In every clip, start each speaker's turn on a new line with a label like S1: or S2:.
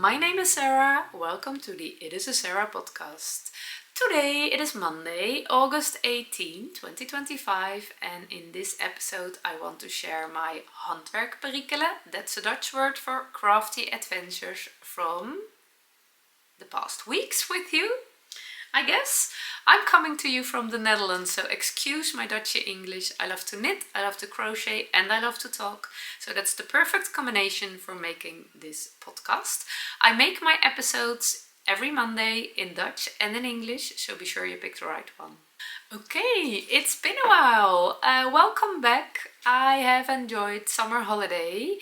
S1: My name is Sarah. Welcome to the It is a Sarah podcast. Today it is Monday, August 18, 2025, and in this episode I want to share my handwerk perikelen, that's a Dutch word for crafty adventures from the past weeks with you. I guess I'm coming to you from the Netherlands, so excuse my Dutchy English. I love to knit, I love to crochet, and I love to talk. So that's the perfect combination for making this podcast. I make my episodes every Monday in Dutch and in English, so be sure you pick the right one. Okay, it's been a while. Welcome back. I have enjoyed summer holiday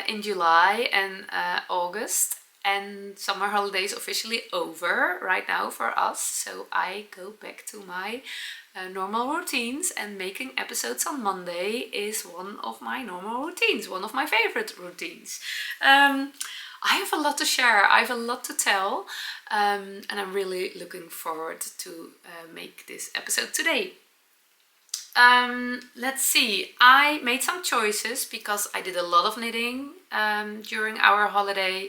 S1: in July and August. And summer holidays officially over right now for us, so I go back to my normal routines, and making episodes on Monday is one of my normal routines, one of my favorite routines. I have a lot to share, I have a lot to tell, and I'm really looking forward to make this episode today. Let's see, I made some choices because I did a lot of knitting during our holiday.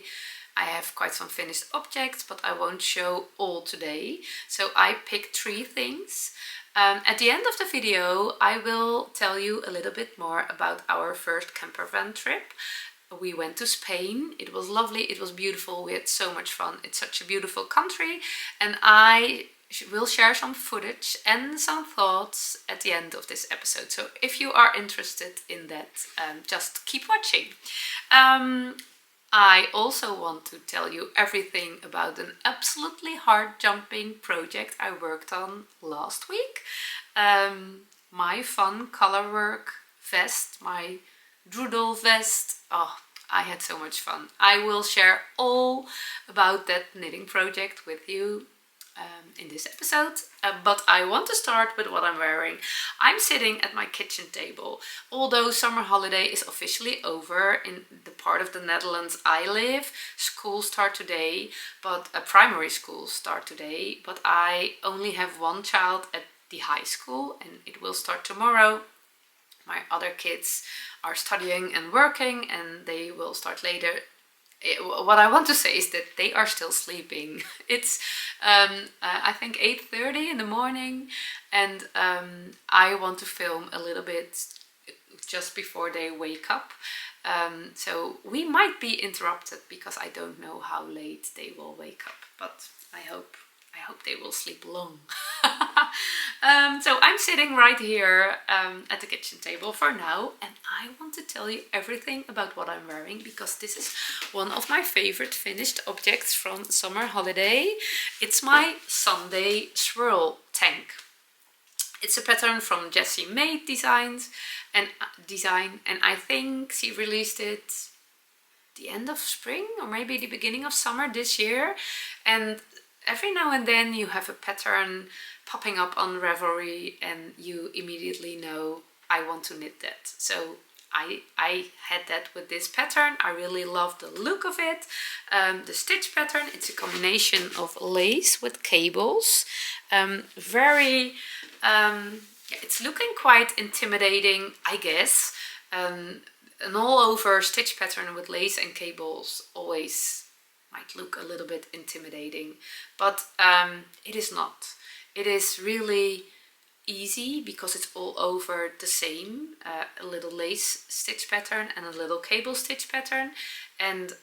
S1: I have quite some finished objects, but I won't show all today. So I picked 3 things. At the end of the video, I will tell you a little bit more about our first campervan trip. We went to Spain. It was lovely. It was beautiful. We had so much fun. It's such a beautiful country. And I will share some footage and some thoughts at the end of this episode. So if you are interested in that, just keep watching. I also want to tell you everything about an absolutely HeartJumping project I worked on last week. My fun colorwork vest, my doodle vest. Oh, I had so much fun. I will share all about that knitting project with you in this episode, but I want to start with what I'm wearing. I'm sitting at my kitchen table. Although summer holiday is officially over in the part of the Netherlands I live, schools start today, but primary schools start today, but I only have one child at the high school and it will start tomorrow. My other kids are studying and working and they will start later. What I want to say is that they are still sleeping. It's I think 8:30 in the morning, and I want to film a little bit just before they wake up. So we might be interrupted because I don't know how late they will wake up, but I hope they will sleep long. So I'm sitting right here at the kitchen table for now, and I want to tell you everything about what I'm wearing because this is one of my favorite finished objects from summer holiday. It's my Sundae Swirl Tank. It's a pattern from Jessie Maed design, and I think she released it the end of spring or maybe the beginning of summer this year. And every now and then you have a pattern popping up on Ravelry and you immediately know I want to knit that. So I had that with this pattern. I really love the look of it. The stitch pattern, it's a combination of lace with cables. It's looking quite intimidating, I guess. An all over stitch pattern with lace and cables always might look a little bit intimidating, but it is not. It is really easy because it's all over the same, a little lace stitch pattern and a little cable stitch pattern. And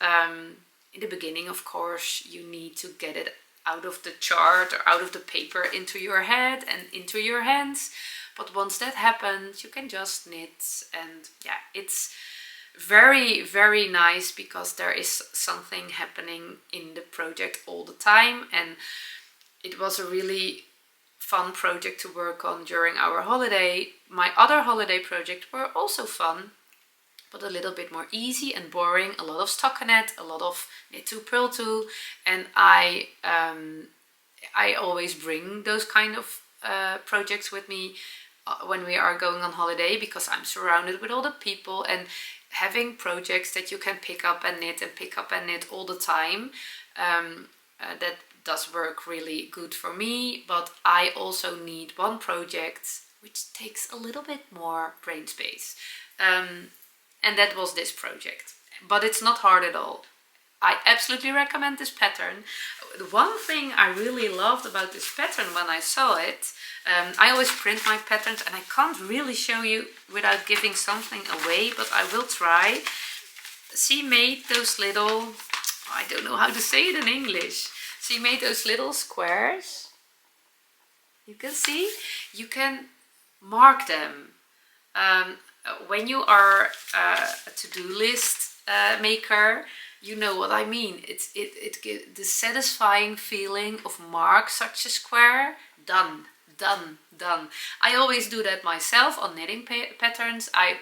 S1: in the beginning, of course, you need to get it out of the chart or out of the paper into your head and into your hands. But once that happens, you can just knit, and yeah, it's very, very nice because there is something happening in the project all the time, and it was a really fun project to work on during our holiday. My other holiday projects were also fun, but a little bit more easy and boring. A lot of stockinette, a lot of knit to purl to, and I always bring those kind of projects with me when we are going on holiday because I'm surrounded with all the people, and having projects that you can pick up and knit all the time, that does work really good for me. But I also need one project which takes a little bit more brain space, and that was this project. But it's not hard at all. I absolutely recommend this pattern. The one thing I really loved about this pattern when I saw it, I always print my patterns and I can't really show you without giving something away, but I will try. She made those little, I don't know how to say it in English. She made those little squares. You can see, you can mark them. When you are a to-do list maker, you know what I mean. It gives the satisfying feeling of mark such a square. Done, done, done. I always do that myself on knitting patterns. I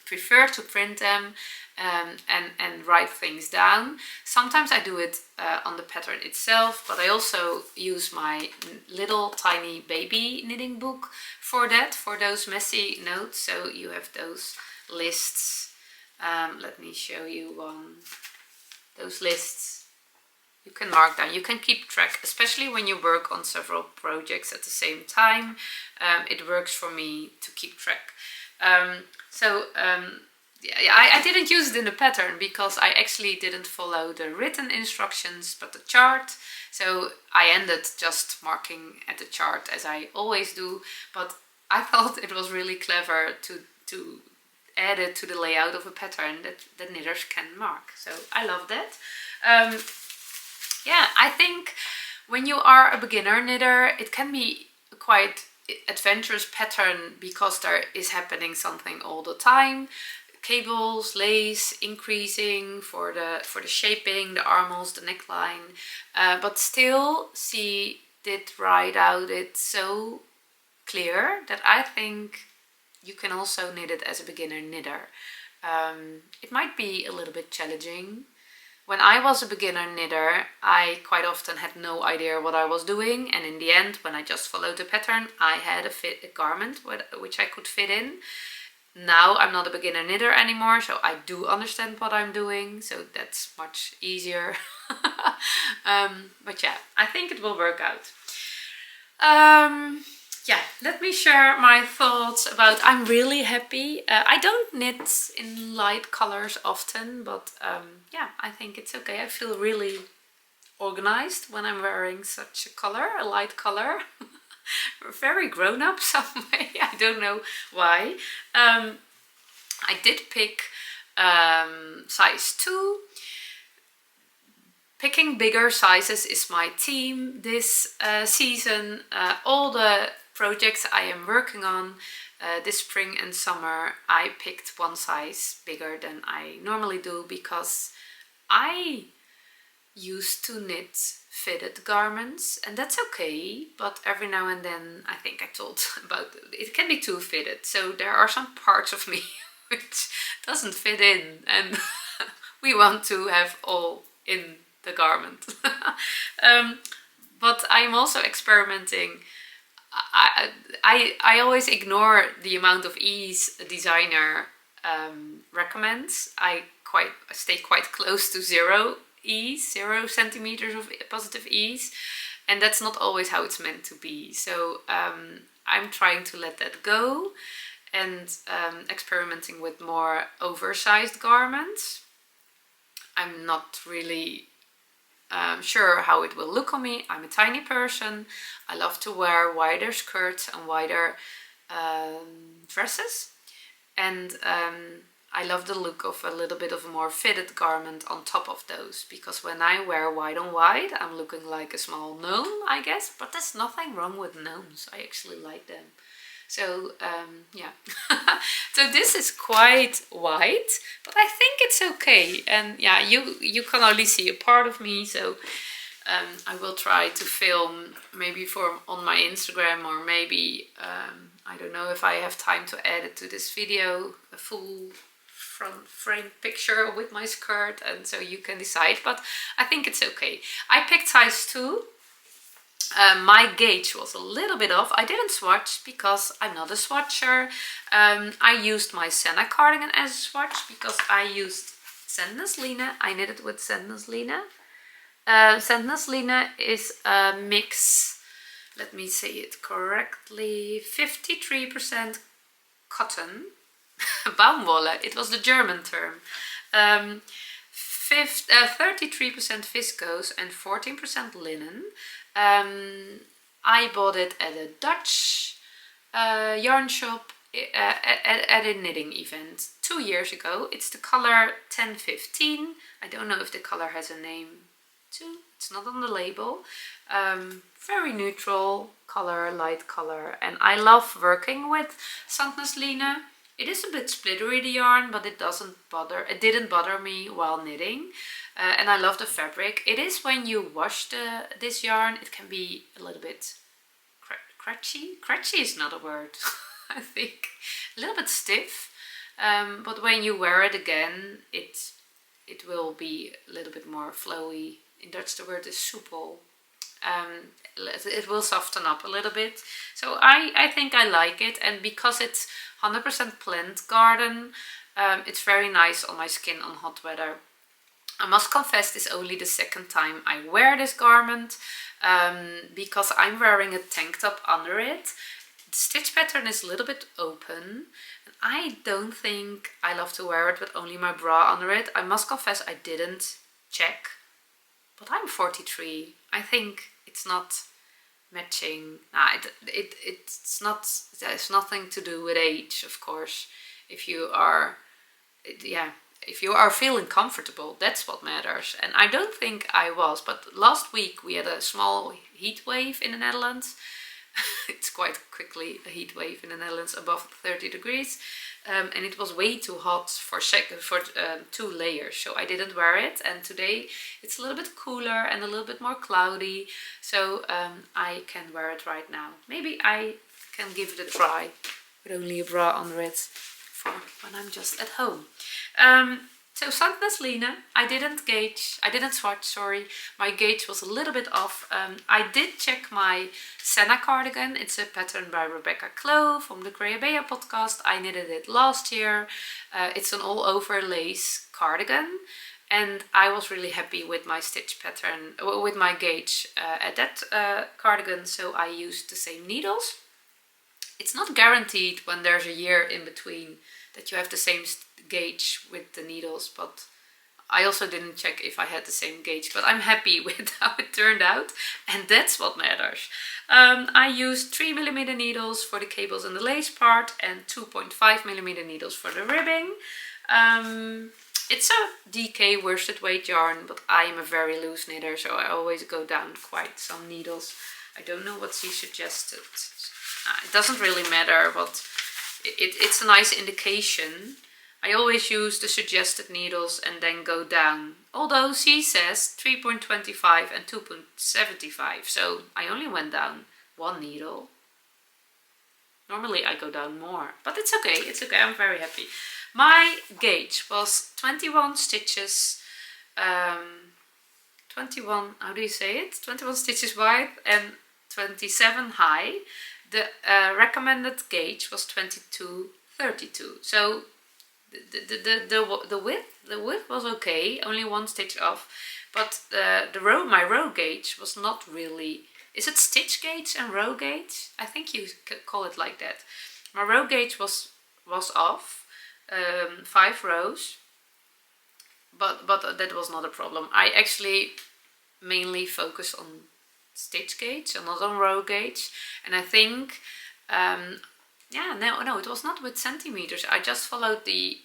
S1: prefer to print them and write things down. Sometimes I do it on the pattern itself, but I also use my little tiny baby knitting book for that, for those messy notes. So you have those lists. Let me show you one. Those lists you can mark down, you can keep track, especially when you work on several projects at the same time. It works for me to keep track. I didn't use it in the pattern because I actually didn't follow the written instructions but the chart, so I ended just marking at the chart as I always do, but I thought it was really clever to add it to the layout of a pattern that the knitters can mark. So I love that. Yeah, I think when you are a beginner knitter, it can be quite adventurous pattern because there is happening something all the time. Cables, lace, increasing for the shaping, the armholes, the neckline, but still she did write out it so clear that I think you can also knit it as a beginner knitter. It might be a little bit challenging. When I was a beginner knitter, I quite often had no idea what I was doing, and in the end, when I just followed the pattern, I had a garment which I could fit in. Now I'm not a beginner knitter anymore, so I do understand what I'm doing, so that's much easier. But yeah, I think it will work out. Yeah, let me share my thoughts about, I'm really happy. I don't knit in light colors often, but yeah, I think it's okay. I feel really organized when I'm wearing such a color, a light color. Very grown up some way, I don't know why. I did pick size 2. Picking bigger sizes is my theme this season. All the projects I am working on this spring and summer, I picked one size bigger than I normally do because I used to knit fitted garments, and that's okay, but every now and then, I think I told about it can be too fitted, so there are some parts of me which doesn't fit in, and we want to have all in the garment. But I'm also experimenting. I always ignore the amount of ease a designer recommends. I stay quite close to 0 ease, 0 centimeters of positive ease, and that's not always how it's meant to be. So I'm trying to let that go and experimenting with more oversized garments. I'm not really sure how it will look on me. I'm a tiny person. I love to wear wider skirts and wider dresses, and I love the look of a little bit of a more fitted garment on top of those, because when I wear white on white, I'm looking like a small gnome, I guess, but there's nothing wrong with gnomes. I actually like them. So yeah, so this is quite white, but I think it's okay. And yeah, you can only see a part of me, so I will try to film maybe on my Instagram, or maybe I don't know if I have time to add it to this video, a full front frame picture with my skirt, and so you can decide, but I think it's okay. I picked size 2. My gauge was a little bit off. I didn't swatch because I'm not a swatcher. I used my Senna cardigan as a swatch because I used Sandnesline. I knitted with Sandnesline. Sandnesline is a mix, let me say it correctly, 53% cotton, Baumwolle, it was the German term, 33% viscose and 14% linen. I bought it at a Dutch yarn shop at a knitting event 2 years ago. It's the color 1015. I don't know if the color has a name too. It's not on the label. Very neutral color, light color, and I love working with Sundae. It is a bit splittery, the yarn, but it didn't bother me while knitting. And I love the fabric. It is when you wash this yarn, it can be a little bit crunchy. Crunchy is not a word, I think. A little bit stiff. But when you wear it again, it will be a little bit more flowy. In Dutch the word is soepel. It will soften up a little bit. So I think I like it, and because it's 100% plant garden, it's very nice on my skin on hot weather. I must confess, this is only the second time I wear this garment, because I'm wearing a tank top under it. The stitch pattern is a little bit open, and I don't think I love to wear it with only my bra under it. I must confess, I didn't check, but I'm 43. I think it's not matching. It's not. There's nothing to do with age, of course. If you are feeling comfortable, that's what matters. And I don't think I was. But last week we had a small heat wave in the Netherlands. It's quite quickly a heat wave in the Netherlands, above 30 degrees. And it was way too hot for 2 layers, so I didn't wear it. And today it's a little bit cooler and a little bit more cloudy, so I can wear it right now. Maybe I can give it a try with only a bra under it for when I'm just at home. So Sundae, I didn't swatch, sorry. My gauge was a little bit off. I did check my Senna cardigan. It's a pattern by Rebecca Clow from the Creabea podcast. I knitted it last year. It's an all over lace cardigan. And I was really happy with my stitch pattern, with my gauge at that cardigan. So I used the same needles. It's not guaranteed when there's a year in between that you have the same gauge with the needles, but I also didn't check if I had the same gauge, but I'm happy with how it turned out, and that's what matters. I used 3mm needles for the cables and the lace part, and 2.5mm needles for the ribbing. It's a DK worsted weight yarn, but I am a very loose knitter, so I always go down quite some needles. I don't know what she suggested. It doesn't really matter, but it's a nice indication. I always use the suggested needles and then go down. Although she says 3.25 and 2.75, so I only went down 1 needle. Normally I go down more, but it's okay, I'm very happy. My gauge was 21 stitches, 21, how do you say it? 21 stitches wide and 27 high. The recommended gauge was 22.32. So the width was okay, only 1 stitch off, but my row gauge was not really. Is it stitch gauge and row gauge? I think you could call it like that. My row gauge was off, 5 rows, but that was not a problem. I actually mainly focus on stitch gauge and not on row gauge, and I think no, it was not with centimeters. I just followed the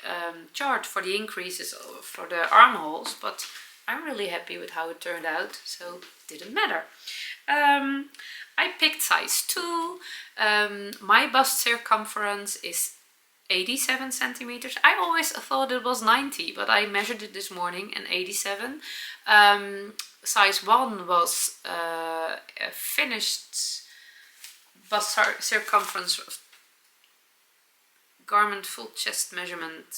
S1: chart for the increases for the armholes, but I'm really happy with how it turned out, so it didn't matter. I picked size 2. My bust circumference is 87 centimeters. I always thought it was 90, but I measured it this morning and 87. Size 1 was a finished bust circumference of garment full chest measurement.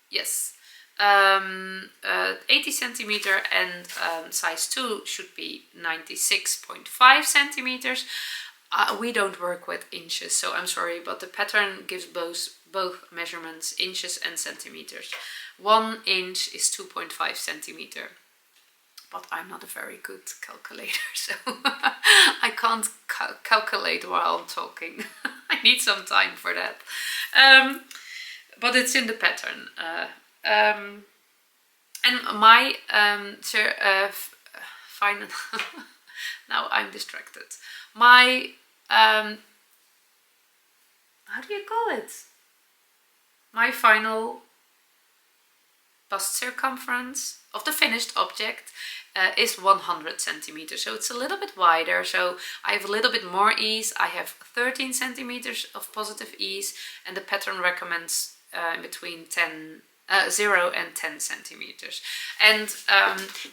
S1: Yes. 80 centimeter, and size 2 should be 96.5 centimeters. We don't work with inches, so I'm sorry, but the pattern gives both measurements, inches and centimeters. 1 inch is 2.5 centimeter. But I'm not a very good calculator, so I can't calculate while I'm talking. I need some time for that. But it's in the pattern. And my final now I'm distracted. My how do you call it? My final bust circumference of the finished object is 100 centimeters. So it's a little bit wider, so I have a little bit more ease. I have 13 centimeters of positive ease, and the pattern recommends between 0 and 10 centimeters. And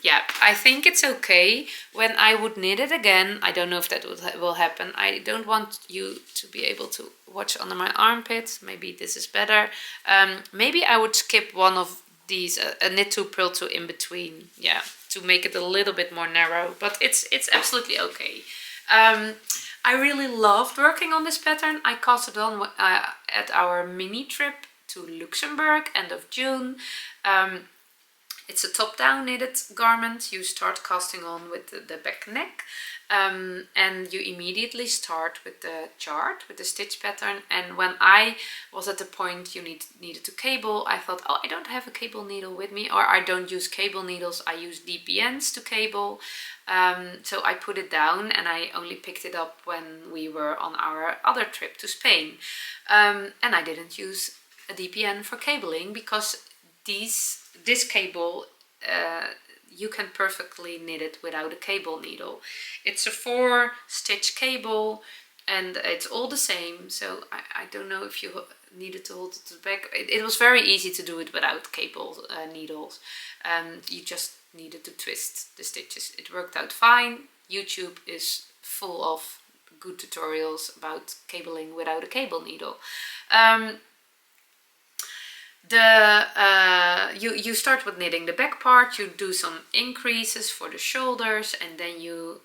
S1: yeah, I think it's okay. When I would knit it again, I don't know if that will happen. I don't want you to be able to watch under my armpit. Maybe this is better. Maybe I would skip one of these, a knit to purl to in between, yeah, to make it a little bit more narrow, but it's absolutely okay. I really loved working on this pattern. I cast it on at our mini trip to Luxembourg, end of June. It's a top-down knitted garment. You start casting on with the back neck, and you immediately start with the chart, with the stitch pattern. And when I was at the point you needed to cable, I thought, oh, I don't have a cable needle with me, or I don't use cable needles, I use DPNs to cable. So I put it down, and I only picked it up when we were on our other trip to Spain. And I didn't use a DPN for cabling, because this cable, you can perfectly knit it without a cable needle. It's a 4-stitch cable, and it's all the same, so I don't know if you needed to hold it to the back. It was very easy to do it without cable needles. You just needed to twist the stitches. It worked out fine. YouTube is full of good tutorials about cabling without a cable needle. You start with knitting the back part. You do some increases for the shoulders, and then you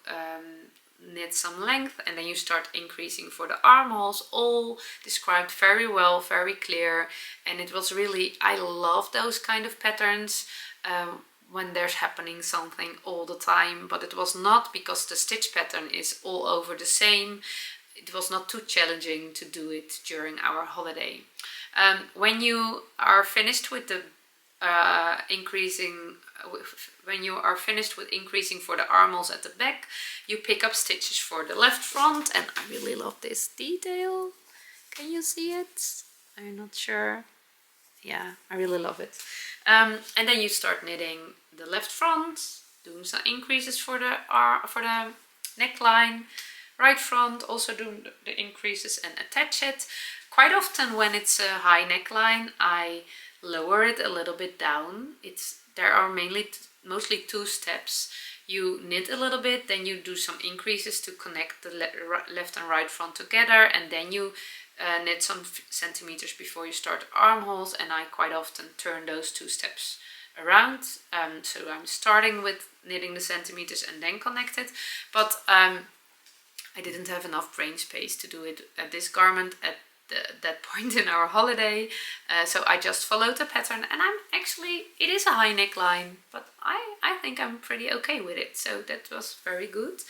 S1: knit some length, and then you start increasing for the armholes, all described very well, very clear. And it was really, I love those kind of patterns when there's happening something all the time, but it was not, because the stitch pattern is all over the same. It was not too challenging to do it during our holiday. When you are finished with the when you are finished with increasing for the armholes at the back, you pick up stitches for the left front, and I really love this detail. Can you see it? I'm not sure. Yeah, I really love it. And then you start knitting the left front, doing some increases for the neckline. Right front, also do the increases and attach it. Quite often when it's a high neckline, I lower it a little bit down. There are mostly 2 steps. You knit a little bit, then you do some increases to connect the left and right front together, and then you knit some centimeters before you start armholes, and I quite often turn those 2 steps around. So I'm starting with knitting the centimeters and then connect it, but I didn't have enough brain space to do it at this garment at that point in our holiday, so I just followed the pattern, and it is a high neckline, but I think I'm pretty okay with it, so that was very good.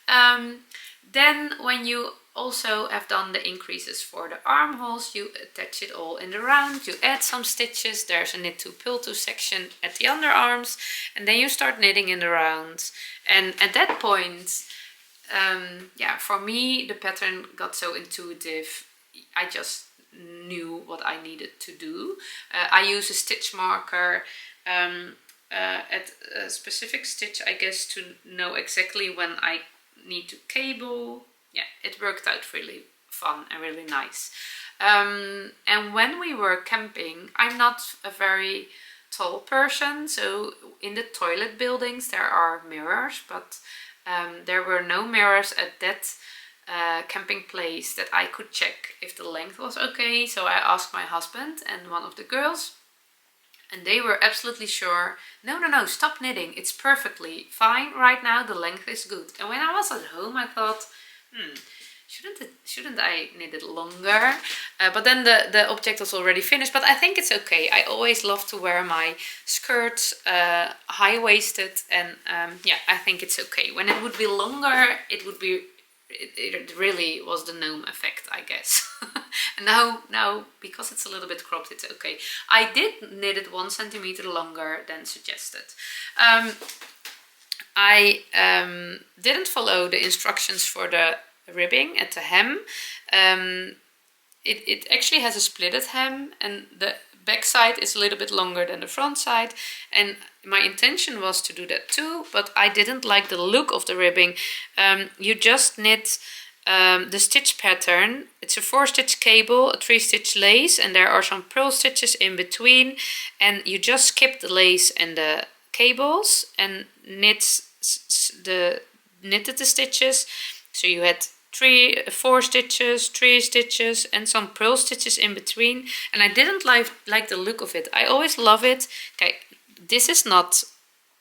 S1: Then when you also have done the increases for the armholes, you attach it all in the round, you add some stitches, there's a knit to purl to section at the underarms, and then you start knitting in the round. And at that point, yeah, for me the pattern got so intuitive. I just knew what I needed to do. I use a stitch marker at a specific stitch, I guess, to know exactly when I need to cable. Yeah, it worked out really fun and really nice. And when we were camping, I'm not a very tall person, so in the toilet buildings there are mirrors, but there were no mirrors at that camping place that I could check if the length was okay. So I asked my husband and one of the girls, and they were absolutely sure, no, stop knitting, it's perfectly fine right now, the length is good. And when I was at home, I thought, shouldn't I knit it longer? But then the object was already finished, but I think it's okay. I always love to wear my skirts high-waisted, and yeah, I think it's okay. When it would be longer, it would be it really was the gnome effect, I guess. And now because it's a little bit cropped, it's okay. I did knit it 1 centimeter longer than suggested. I didn't follow the instructions for the ribbing at the hem. It actually has a splitted hem, and the back side is a little bit longer than the front side, and my intention was to do that too, but I didn't like the look of the ribbing. You just knit the stitch pattern. It's a 4-stitch cable, a 3-stitch lace, and there are some purl stitches in between, and you just skip the lace and the cables and knitted the stitches. So you had 4 stitches, 3 stitches, and some purl stitches in between, and I didn't like the look of it. I always love it. Okay, this is not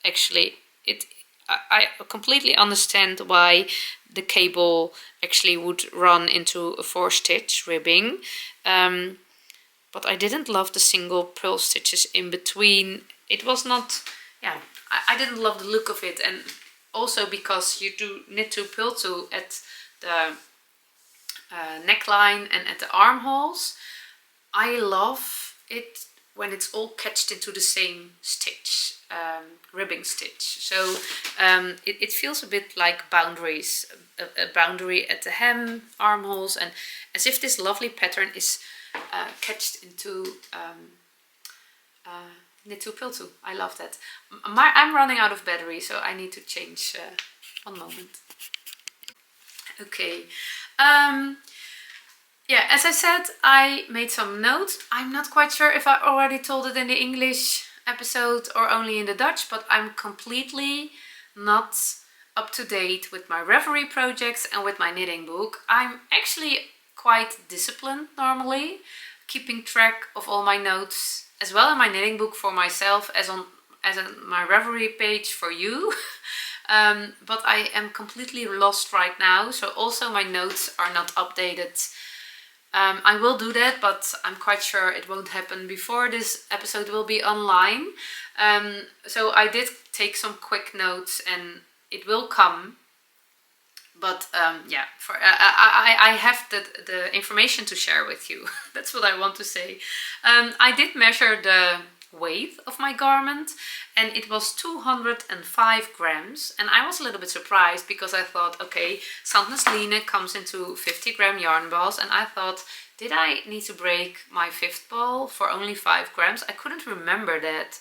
S1: actually it. I completely understand why the cable actually would run into a 4-stitch ribbing, but I didn't love the single purl stitches in between. It was not, yeah, I didn't love the look of it, and also because you do knit to purl to at the neckline and at the armholes. I love it when it's all catched into the same stitch, ribbing stitch. So it feels a bit like boundaries, a boundary at the hem, armholes, and as if this lovely pattern is catched into knit to purl to. I love that. I'm running out of battery, so I need to change. One moment. Okay, yeah, as I said, I made some notes. I'm not quite sure if I already told it in the English episode or only in the Dutch, but I'm completely not up to date with my Ravelry projects and with my knitting book. I'm actually quite disciplined normally, keeping track of all my notes as well in my knitting book for myself as on my Ravelry page for you. But I am completely lost right now, so also my notes are not updated. I will do that, but I'm quite sure it won't happen before this episode will be online. So I did take some quick notes and it will come. But yeah, I have the information to share with you. That's what I want to say. I did measure the weight of my garment, and it was 205 grams, and I was a little bit surprised because I thought, okay, Sundae comes into 50-gram yarn balls, and I thought, did I need to break my 5th ball for only 5 grams? I couldn't remember that.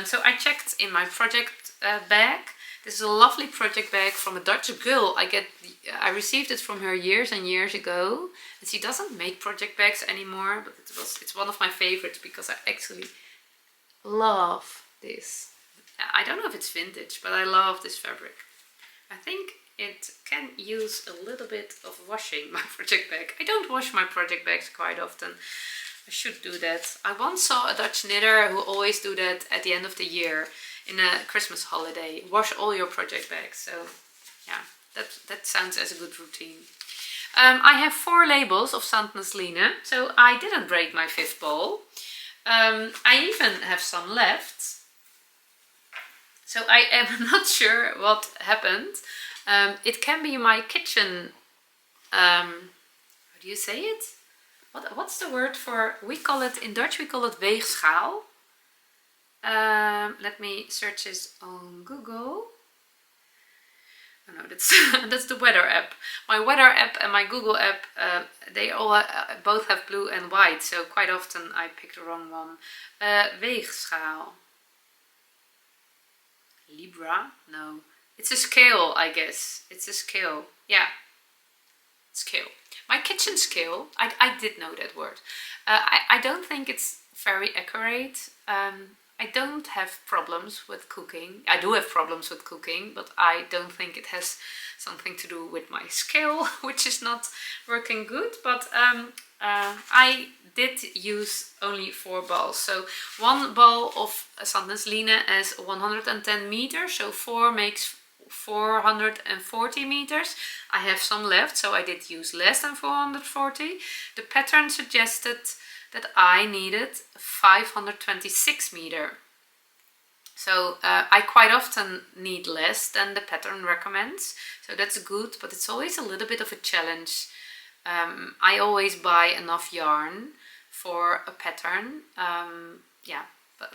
S1: So I checked in my project bag. This is a lovely project bag from a Dutch girl. I received it from her years and years ago, and she doesn't make project bags anymore, but it's one of my favorites because I actually love this. I don't know if it's vintage, but I love this fabric. I think it can use a little bit of washing, my project bag. I don't wash my project bags quite often. I should do that. I once saw a Dutch knitter who always do that at the end of the year in a Christmas holiday. Wash all your project bags. So yeah, that sounds as a good routine. I have 4 labels of Sundae, so I didn't break my 5th ball. I even have some left, so I am not sure what happened. It can be my kitchen, how do you say it? What's the word for, we call it, in Dutch we call it weegschaal. Let me search this on Google. Oh no, that's the weather app. My weather app and my Google app, they all both have blue and white, so quite often I pick the wrong one. Weegschaal. Libra? No. It's a scale, I guess. It's a scale. Yeah. Scale. My kitchen scale. I did know that word. I don't think it's very accurate. I don't have problems with cooking. I do have problems with cooking, but I don't think it has something to do with my scale, which is not working good. But I did use only 4 balls. So 1 ball of Sundae is 110 meters, so 4 makes 440 meters. I have some left, so I did use less than 440. The pattern suggested that I needed 526 meter. So I quite often need less than the pattern recommends, so that's good, but it's always a little bit of a challenge. I always buy enough yarn for a pattern. Yeah,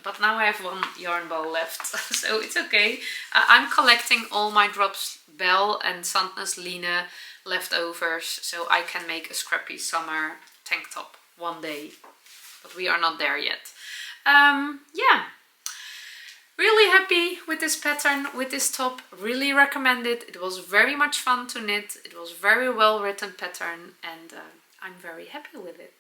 S1: but now I have one yarn ball left, so it's okay. I'm collecting all my drops Bel and Sandnes Line leftovers, so I can make a scrappy summer tank top one day, but we are not there yet. Yeah, really happy with this pattern, with this top. Really recommend it. It was very much fun to knit. It was very well written pattern, and I'm very happy with it.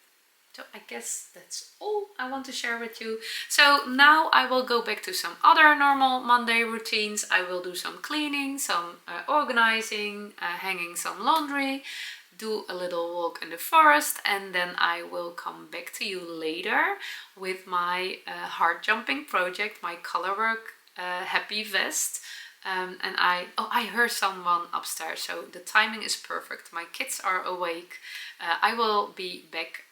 S1: So I guess that's all I want to share with you. So now I will go back to some other normal Monday routines. I will do some cleaning, some organizing, hanging some laundry, do a little walk in the forest, and then I will come back to you later with my heart jumping project, my colorwork happy vest. And I heard someone upstairs, so the timing is perfect. My kids are awake. I will be back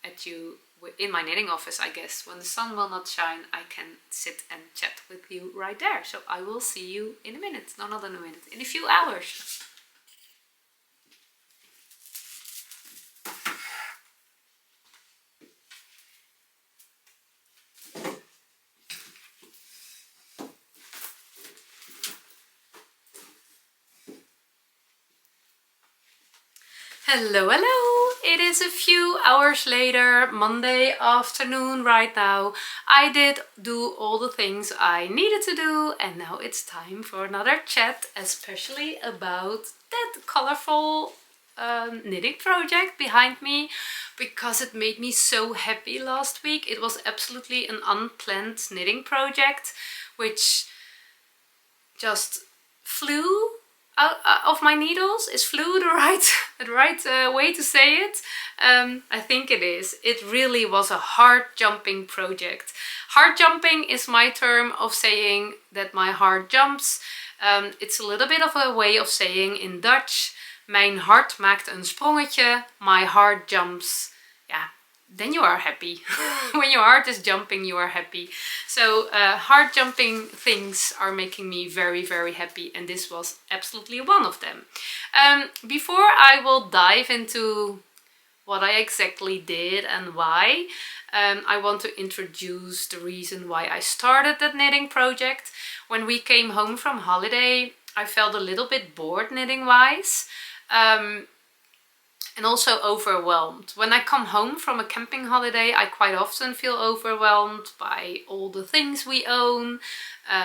S1: at you in my knitting office, I guess. When the sun will not shine, I can sit and chat with you right there. So I will see you in a minute. No, not in a minute, in a few hours. Hello, hello! It is a few hours later, Monday afternoon right now. I did do all the things I needed to do, and now it's time for another chat, especially about that colorful knitting project behind me, because it made me so happy last week. It was absolutely an unplanned knitting project, which just flew out of my needles. Is flew the right way to say it? I think it is. It really was a heart jumping project. Heart jumping is my term of saying that my heart jumps. It's a little bit of a way of saying in Dutch, mijn hart maakt een sprongetje, my heart jumps. Yeah, then you are happy. When your heart is jumping, you are happy. So heart jumping things are making me very, very happy, and this was absolutely one of them. Before I will dive into what I exactly did and why, I want to introduce the reason why I started that knitting project. When we came home from holiday, I felt a little bit bored knitting wise. And also overwhelmed. When I come home from a camping holiday, I quite often feel overwhelmed by all the things we own,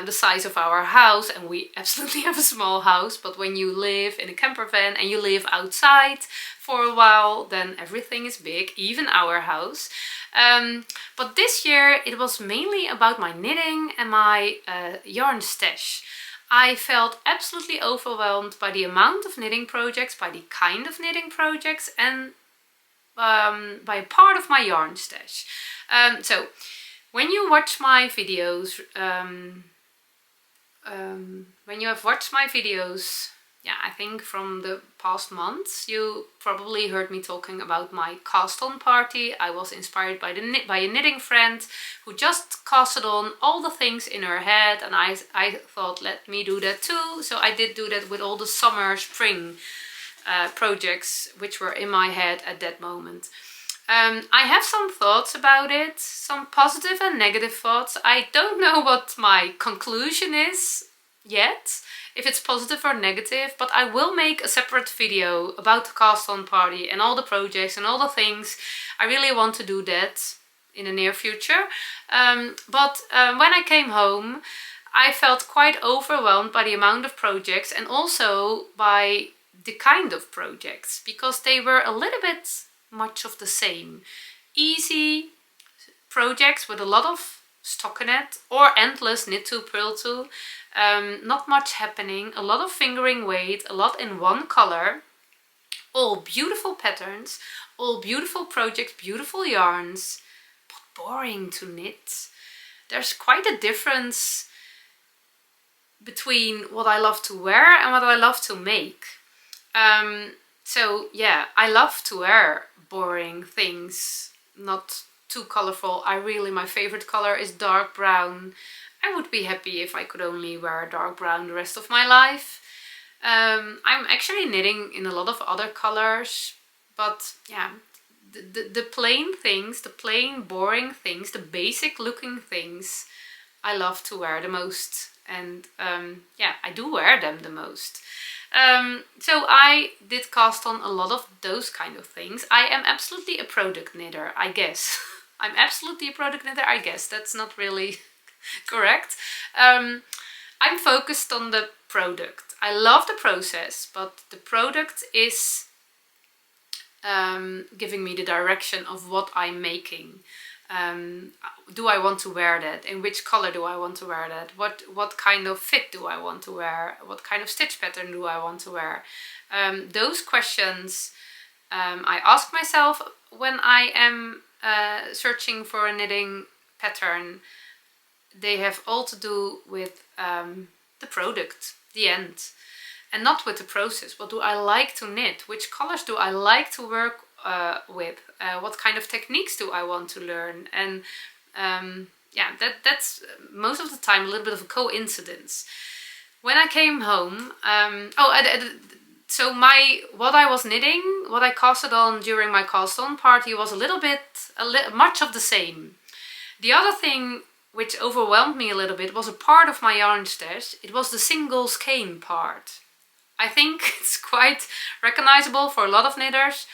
S1: the size of our house, and we absolutely have a small house, but when you live in a camper van and you live outside for a while, then everything is big, even our house. But this year it was mainly about my knitting and my yarn stash. I felt absolutely overwhelmed by the amount of knitting projects, by the kind of knitting projects, and by a part of my yarn stash. So when you watch my videos, when you have watched my videos, yeah, I think from the past months, you probably heard me talking about my cast-on party. I was inspired by a knitting friend who just casted on all the things in her head, and I thought, let me do that too. So I did do that with all the summer, spring projects which were in my head at that moment. I have some thoughts about it, some positive and negative thoughts. I don't know what my conclusion is yet, if it's positive or negative, but I will make a separate video about the cast-on party and all the projects and all the things. I really want to do that in the near future. But when I came home, I felt quite overwhelmed by the amount of projects and also by the kind of projects, because they were a little bit much of the same. Easy projects with a lot of stockinette or endless knit to purl to. Not much happening, a lot of fingering weight, a lot in one color, all beautiful patterns, all beautiful projects, beautiful yarns, but boring to knit. There's quite a difference between what I love to wear and what I love to make. So yeah, I love to wear boring things, not too colorful. My favorite color is dark brown. I would be happy if I could only wear dark brown the rest of my life. I'm actually knitting in a lot of other colors, but yeah, the plain things, the plain boring things, the basic looking things, I love to wear the most. And yeah, I do wear them the most. So I did cast on a lot of those kind of things. I am absolutely a product knitter, I guess. I'm absolutely a product knitter, I guess. That's not really correct. I'm focused on the product. I love the process, but the product is giving me the direction of what I'm making. Do I want to wear that? In which color do I want to wear that? What kind of fit do I want to wear? What kind of stitch pattern do I want to wear? Those questions I ask myself when I am searching for a knitting pattern. They have all to do with the product, the end, and not with the process. What do I like to knit? Which colors do I like to work with? What kind of techniques do I want to learn? And yeah, that's most of the time a little bit of a coincidence. When I came home, so what I was knitting, what I casted on during my cast on party was much of the same. The other thing which overwhelmed me a little bit was a part of my yarn stash. It was the single skein part. I think it's quite recognizable for a lot of knitters.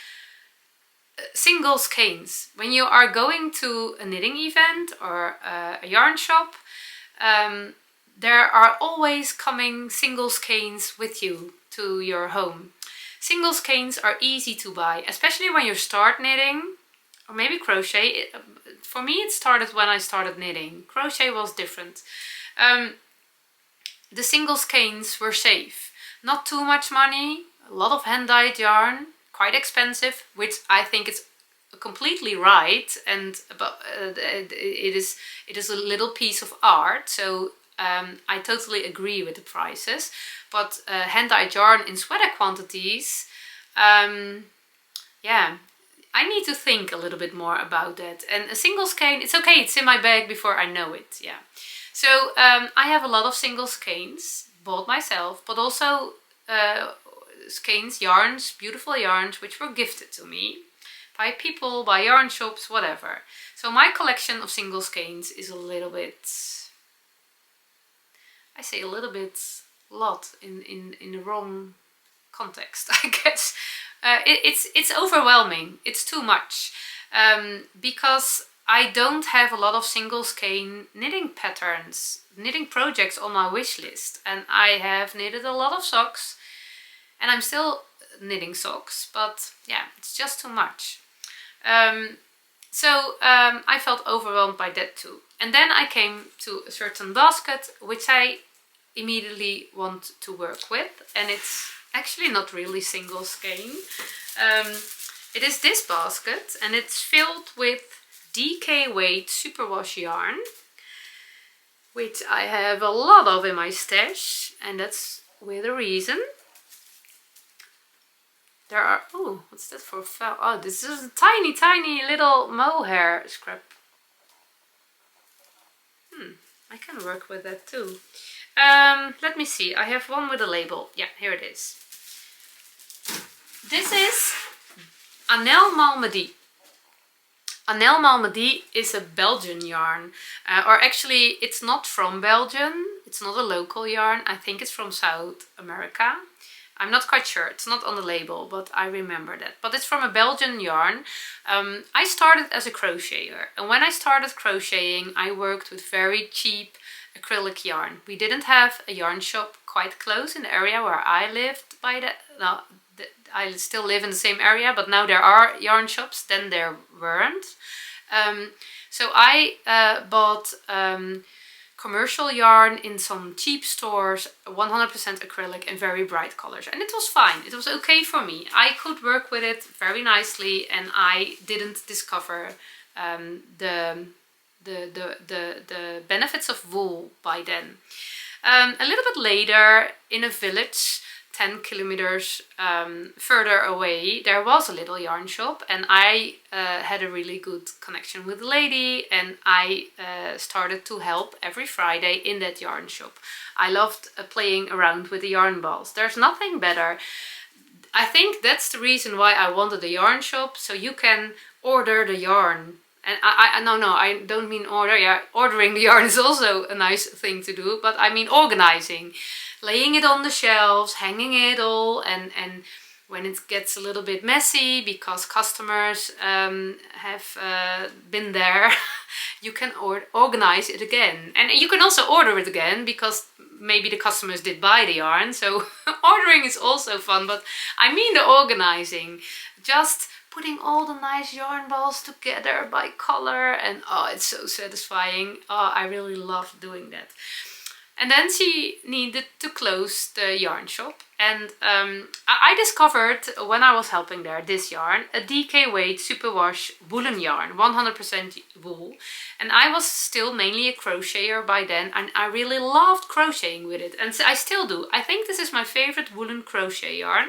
S1: Single skeins. When you are going to a knitting event or a yarn shop, there are always coming single skeins with you to your home. Single skeins are easy to buy, especially when you start knitting or maybe crochet. For me, it started when I started knitting. Crochet was different. The single skeins were safe. Not too much money, a lot of hand-dyed yarn, quite expensive, which I think is completely right, and it is a little piece of art, so I totally agree with the prices. But hand-dyed yarn in sweater quantities, yeah, I need to think a little bit more about that. And a single skein, it's okay, it's in my bag before I know it, yeah. So I have a lot of single skeins, bought myself, but also skeins, yarns, beautiful yarns, which were gifted to me by people, by yarn shops, whatever. So my collection of single skeins is a little bit, I say a little bit, lot in the wrong context, I guess. It's overwhelming, it's too much, because I don't have a lot of single skein knitting patterns, knitting projects on my wish list, and I have knitted a lot of socks, and I'm still knitting socks, but yeah, it's just too much. So I felt overwhelmed by that too. And then I came to a certain basket which I immediately want to work with, and it's actually not really single skein. It is this basket, and it's filled with DK weight superwash yarn, which I have a lot of in my stash, and that's with a reason. There are, oh, what's that for felt? Oh, this is a tiny little mohair scrap. I can work with that too. Let me see, I have one with a label. Yeah, here it is. This is Anel Malmedy. Anel Malmedy is a Belgian yarn, or actually it's not from Belgium, it's not a local yarn, I think it's from South America. I'm not quite sure, it's not on the label, but I remember that. But it's from a Belgian yarn. I started as a crocheter, and when I started crocheting I worked with very cheap acrylic yarn. We didn't have a yarn shop quite close in the area where I lived by the, no, I still live in the same area, but now there are yarn shops, then there weren't. So I bought commercial yarn in some cheap stores, 100% acrylic and very bright colors, and it was fine. It was okay for me. I could work with it very nicely, and I didn't discover the benefits of wool by then. A little bit later, in a village, 10 kilometers further away there was a little yarn shop, and I had a really good connection with the lady, and I started to help every Friday in that yarn shop. I loved playing around with the yarn balls. There's nothing better. I think that's the reason why I wanted a yarn shop, so you can order the yarn. And I don't mean order. Yeah, ordering the yarn is also a nice thing to do, but I mean organizing. Laying it on the shelves, hanging it all, and when it gets a little bit messy because customers have been there, you can organize it again. And you can also order it again because maybe the customers did buy the yarn, so ordering is also fun. But I mean the organizing, just putting all the nice yarn balls together by color, and oh, it's so satisfying. Oh, I really love doing that. And then she needed to close the yarn shop, and I discovered when I was helping there this yarn, a DK weight superwash woolen yarn, 100% wool, and I was still mainly a crocheter by then, and I really loved crocheting with it, and I still do. I think this is my favorite woolen crochet yarn,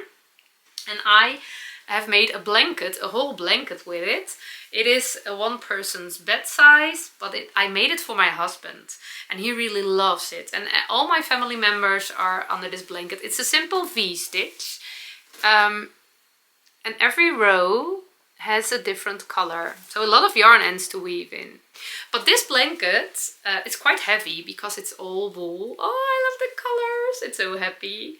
S1: and I have made a blanket, a whole blanket with it. It is a one person's bed size, but I made it for my husband, and he really loves it. And all my family members are under this blanket. It's a simple V-stitch, and every row has a different color. So a lot of yarn ends to weave in. But this blanket, it's quite heavy because it's all wool. Oh, I love the colors. It's so happy.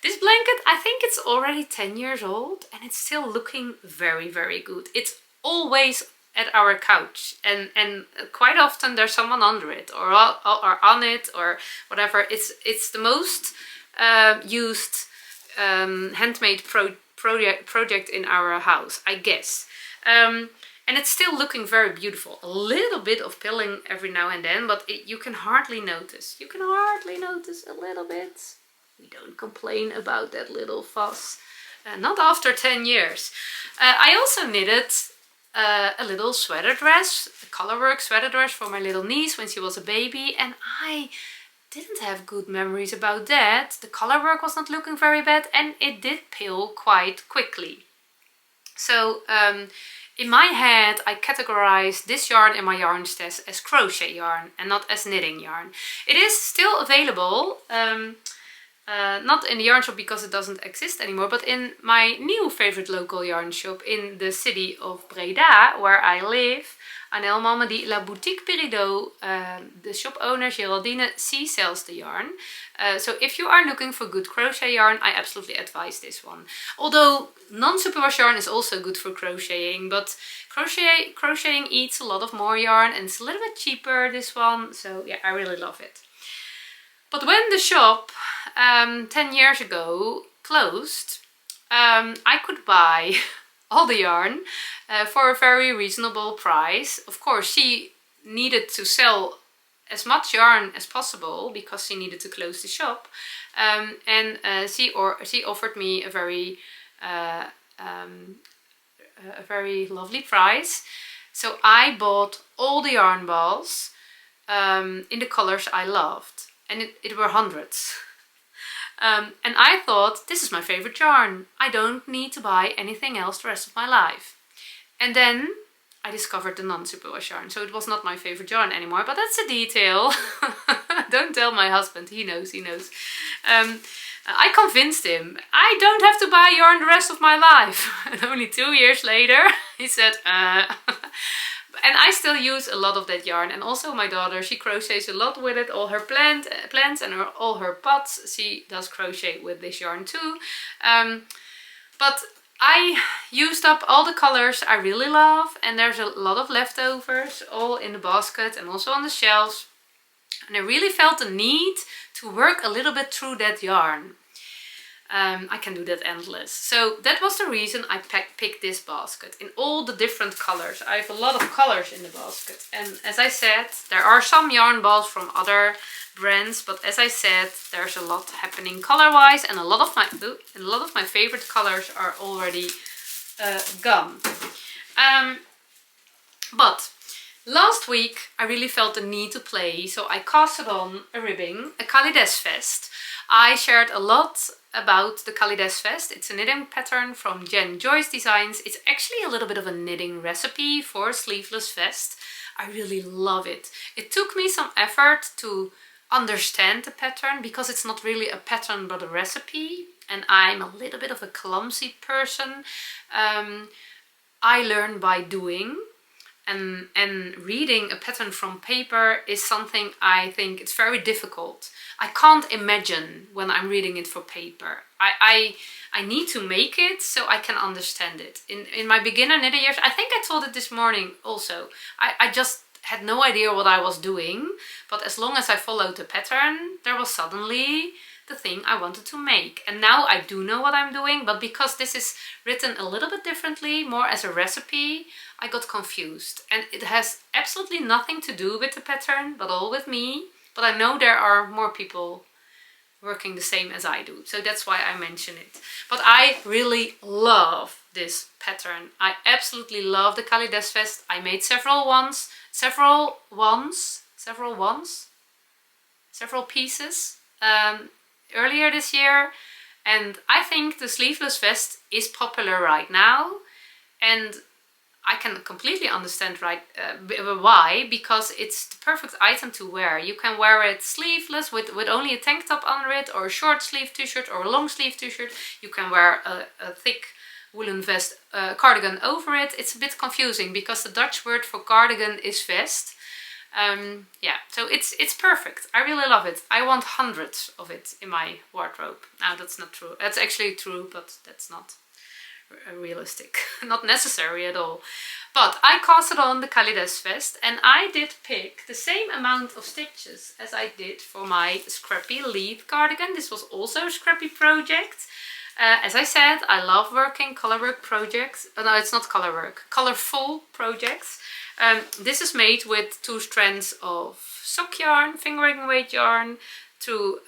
S1: This blanket, I think it's already 10 years old, and it's still looking very, very good. It's always at our couch, and quite often there's someone under it or on it or whatever. It's the most used handmade project in our house, I guess. And it's still looking very beautiful. A little bit of pilling every now and then, but you can hardly notice. You can hardly notice a little bit. We don't complain about that little fuss. Not after 10 years. I also knitted a little sweater dress, a colorwork sweater dress for my little niece when she was a baby, and I didn't have good memories about that. The colorwork was not looking very bad, and it did pill quite quickly. So in my head I categorized this yarn in my yarn stash as crochet yarn and not as knitting yarn. It is still available. Not in the yarn shop because it doesn't exist anymore, but in my new favorite local yarn shop in the city of Breda, where I live. Anel Mama di La Boutique Perido, the shop owner Geraldine, she sells the yarn. So if you are looking for good crochet yarn, I absolutely advise this one. Although non-superwash yarn is also good for crocheting, but crocheting eats a lot of more yarn, and it's a little bit cheaper, this one. So yeah, I really love it. But when the shop 10 years ago closed, I could buy all the yarn for a very reasonable price. Of course, she needed to sell as much yarn as possible because she needed to close the shop, and she offered me a very lovely price. So I bought all the yarn balls in the colors I loved. And it were hundreds. And I thought, this is my favorite yarn. I don't need to buy anything else the rest of my life. And then I discovered the non-superwash yarn. So it was not my favorite yarn anymore, but that's a detail. Don't tell my husband, he knows. I convinced him, I don't have to buy yarn the rest of my life. And only 2 years later, he said, And I still use a lot of that yarn, and also my daughter, she crochets a lot with it. All her plants and all her pots, she does crochet with this yarn too. But I used up all the colors I really love, and there's a lot of leftovers all in the basket and also on the shelves. And I really felt the need to work a little bit through that yarn. I can do that endless. So that was the reason I picked this basket in all the different colors. I have a lot of colors in the basket. And as I said, there are some yarn balls from other brands, but as I said, there's a lot happening color-wise, and a lot of my favorite colors are already gone. But Last week I really felt the need to play, so I casted on a ribbing, a Calidez vest. I shared a lot about the Calidez vest. It's a knitting pattern from JenJoyce Designs. It's actually a little bit of a knitting recipe for a sleeveless vest. I really love it. It took me some effort to understand the pattern because it's not really a pattern but a recipe, and I'm a little bit of a clumsy person. I learn by doing. And reading a pattern from paper is something I think it's very difficult. I can't imagine when I'm reading it for paper. I need to make it so I can understand it. In my beginner knitting years, I think I told it this morning also, I just had no idea what I was doing, but as long as I followed the pattern, there was suddenly the thing I wanted to make. And now I do know what I'm doing, but because this is written a little bit differently, more as a recipe, I got confused. And it has absolutely nothing to do with the pattern, but all with me. But I know there are more people working the same as I do, so that's why I mention it. But I really love this pattern. I absolutely love the Calidez vest. I made several pieces earlier this year, and I think the sleeveless vest is popular right now, and I can completely understand why, because it's the perfect item to wear. You can wear it sleeveless with only a tank top under it, or a short sleeve t-shirt or a long sleeve t-shirt. You can wear a thick woolen vest, cardigan over it. It's a bit confusing because the Dutch word for cardigan is vest. Yeah, so it's perfect. I really love it. I want hundreds of it in my wardrobe. Now that's not true. That's actually true, but that's not realistic. Not necessary at all. But I casted on the Calidez vest, and I did pick the same amount of stitches as I did for my scrappy lead cardigan. This was also a scrappy project. As I said, I love working colorwork projects. No, it's not colorwork, colorful projects. This is made with 2 strands of sock yarn, fingering weight yarn, to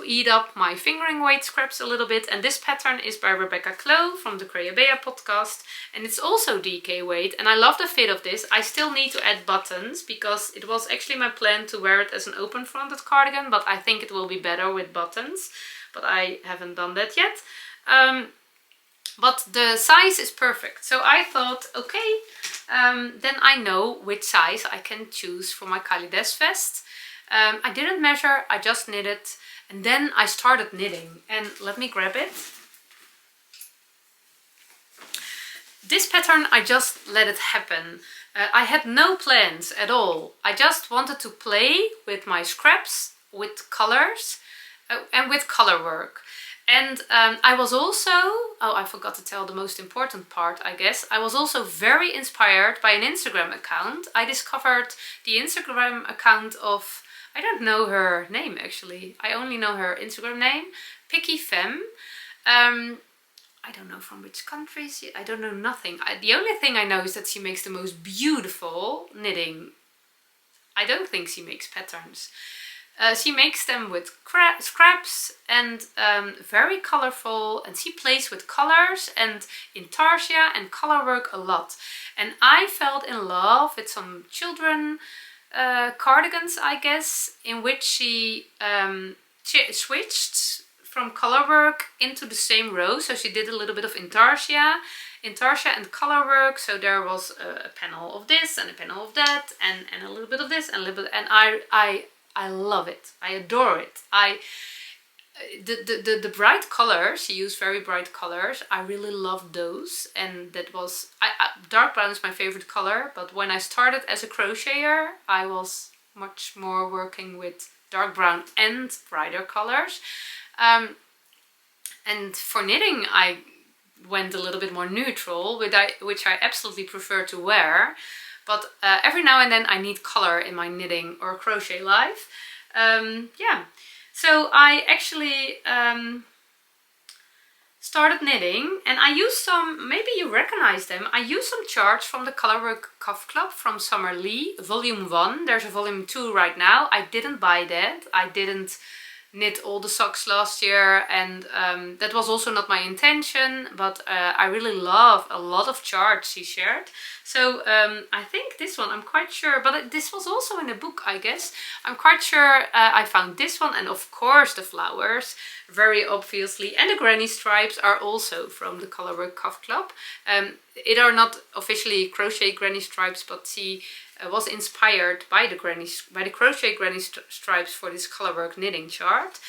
S1: eat up my fingering weight scraps a little bit. And this pattern is by Rebecca Clow from the Crayabea podcast, and it's also DK weight. And I love the fit of this. I still need to add buttons because it was actually my plan to wear it as an open fronted cardigan, but I think it will be better with buttons, but I haven't done that yet. But the size is perfect, so I thought, okay, then I know which size I can choose for my Calidez vest. I didn't measure, I just knitted, and then I started knitting. And let me grab it. This pattern, I just let it happen. I had no plans at all. I just wanted to play with my scraps, with colors, and with color work. And I was also, I forgot to tell the most important part, I guess. I was also very inspired by an Instagram account. I discovered the Instagram account of, I don't know her name actually. I only know her Instagram name, PickyFemme. I don't know from which countries, I don't know nothing. The only thing I know is that she makes the most beautiful knitting. I don't think she makes patterns. She makes them with scraps and very colorful, and she plays with colors and intarsia and color work a lot. And I felt in love with some children cardigans, I guess, in which she switched from color work into the same row. So she did a little bit of intarsia and color work. So there was a panel of this and a panel of that, and a little bit of this and a little bit, and I love it. I adore it. The bright colors, she used very bright colors. I really loved those, and that was dark brown is my favorite color. But when I started as a crocheter, I was much more working with dark brown and brighter colors. And for knitting, I went a little bit more neutral, which I absolutely prefer to wear. But every now and then I need color in my knitting or crochet life. Yeah, so I actually started knitting, and I used some, maybe you recognize them, I used some charts from the Colorwork Cuff Club from Summer Lee, volume 1. There's a volume 2 right now. I didn't buy that. I didn't knit all the socks last year, and that was also not my intention, but I really love a lot of charts she shared. So I think this one, I'm quite sure, but this was also in a book, I guess. I'm quite sure I found this one, and of course the flowers, very obviously, and the granny stripes are also from the Colorwork Cuff Club. It are not officially crochet granny stripes, but she was inspired by the crochet granny stripes for this Colorwork knitting chart.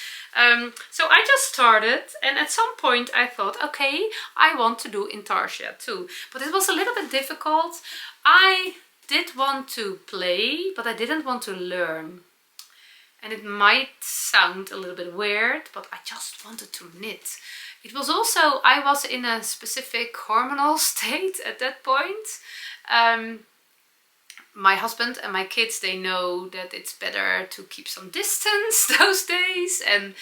S1: So I just started, and at some point I thought, okay, I want to do intarsia too, but it was a little bit difficult. I did want to play, but I didn't want to learn. And it might sound a little bit weird, but I just wanted to knit. It was also, I was in a specific hormonal state at that point. My husband and my kids, they know that it's better to keep some distance those days and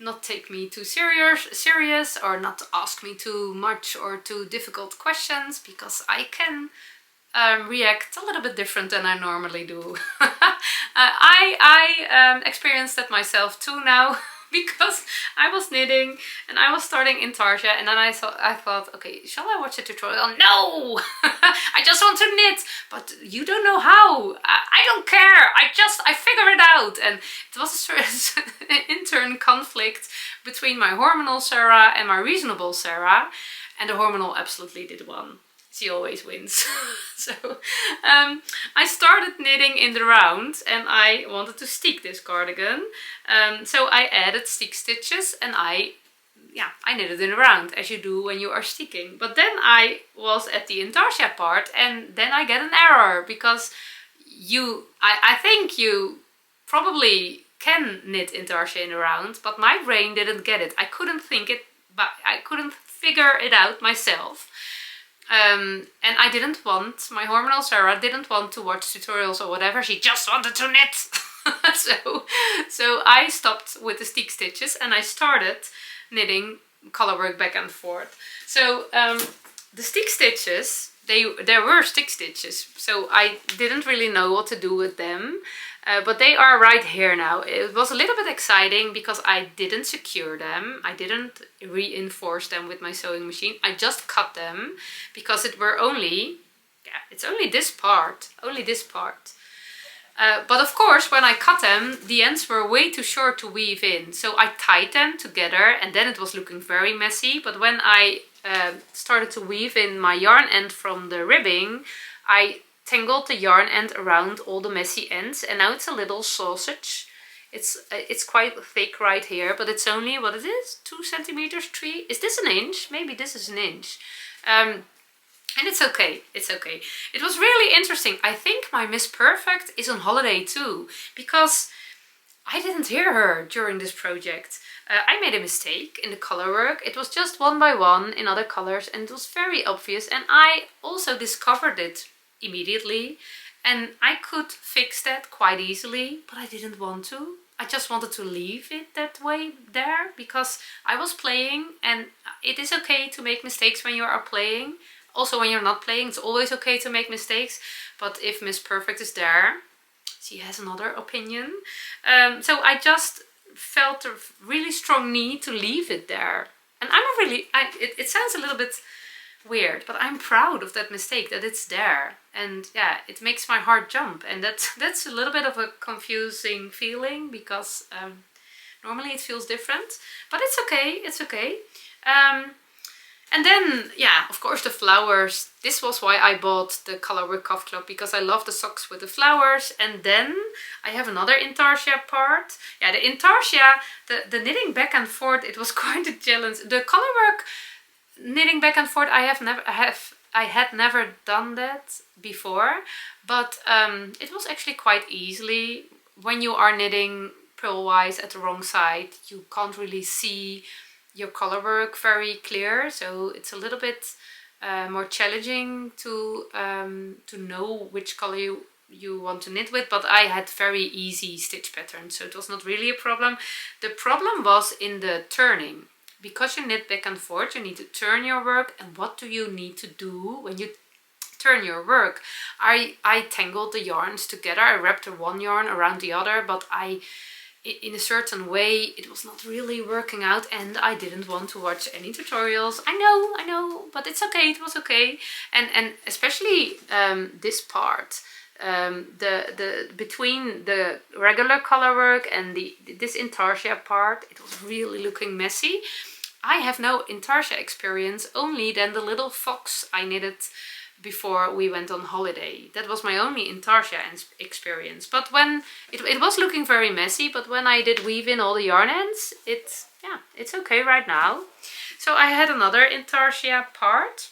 S1: not take me too serious, or not ask me too much or too difficult questions, because I can react a little bit different than I normally do. I experienced that myself too now. Because I was knitting and I was starting intarsia, and then I thought, okay, shall I watch a tutorial? No! I just want to knit, but you don't know how. I don't care. I figure it out. And it was a sort of intern conflict between my hormonal Sarah and my reasonable Sarah, and the hormonal absolutely did win. She always wins. So I started knitting in the round, and I wanted to stick this cardigan. So I added stick stitches, and I knitted in the round, as you do when you are sticking. But then I was at the intarsia part, and then I get an error, because I think you probably can knit intarsia in a round, but my brain didn't get it. I couldn't figure it out myself. And I didn't want, my hormonal Sarah didn't want to watch tutorials or whatever, she just wanted to knit. so I stopped with the stick stitches, and I started knitting colorwork back and forth. So the stick stitches, there were stick stitches, so I didn't really know what to do with them. But they are right here now. It was a little bit exciting because I didn't secure them. I didn't reinforce them with my sewing machine. I just cut them because it's only this part, but of course, when I cut them, the ends were way too short to weave in. So I tied them together, and then it was looking very messy. But when I started to weave in my yarn end from the ribbing, I tangled the yarn end around all the messy ends, and now it's a little sausage. It's quite thick right here, but it's only, what it is, 2 centimeters, 3. Is this an inch? Maybe this is an inch. And it's okay, it's okay. It was really interesting. I think my Miss Perfect is on holiday too, because I didn't hear her during this project. I made a mistake in the color work. It was just 1 by 1 in other colors, and it was very obvious, and I also discovered it immediately, and I could fix that quite easily, but I didn't want to. I just wanted to leave it that way there, because I was playing, and it is okay to make mistakes when you are playing. Also when you're not playing, it's always okay to make mistakes, but if Miss Perfect is there, she has another opinion. So I just felt a really strong need to leave it there. And it sounds a little bit weird, but I'm proud of that mistake, that it's there. And yeah, it makes my heart jump, and that's a little bit of a confusing feeling, because normally it feels different, but it's okay, it's okay. And then, yeah, of course the flowers. This was why I bought the Colorwork Cuff Club, because I love the socks with the flowers. And then I have another intarsia part. Yeah, the intarsia, the knitting back and forth, it was quite a challenge. The colorwork knitting back and forth, I had never done that before, but it was actually quite easily. When you are knitting purlwise at the wrong side, you can't really see your color work very clear, so it's a little bit more challenging to know which color you want to knit with, but I had very easy stitch patterns, so it was not really a problem. The problem was in the turning. Because you knit back and forth, you need to turn your work, and what do you need to do when you turn your work? I tangled the yarns together. I wrapped the one yarn around the other, but in a certain way it was not really working out, and I didn't want to watch any tutorials. I know, but it's okay, it was okay. And especially this part, the between the regular color work and this intarsia part, it was really looking messy. I have no intarsia experience, only then the little fox I knitted before we went on holiday. That was my only intarsia experience. But when it was looking very messy, but when I did weave in all the yarn ends, it's okay right now. So I had another intarsia part.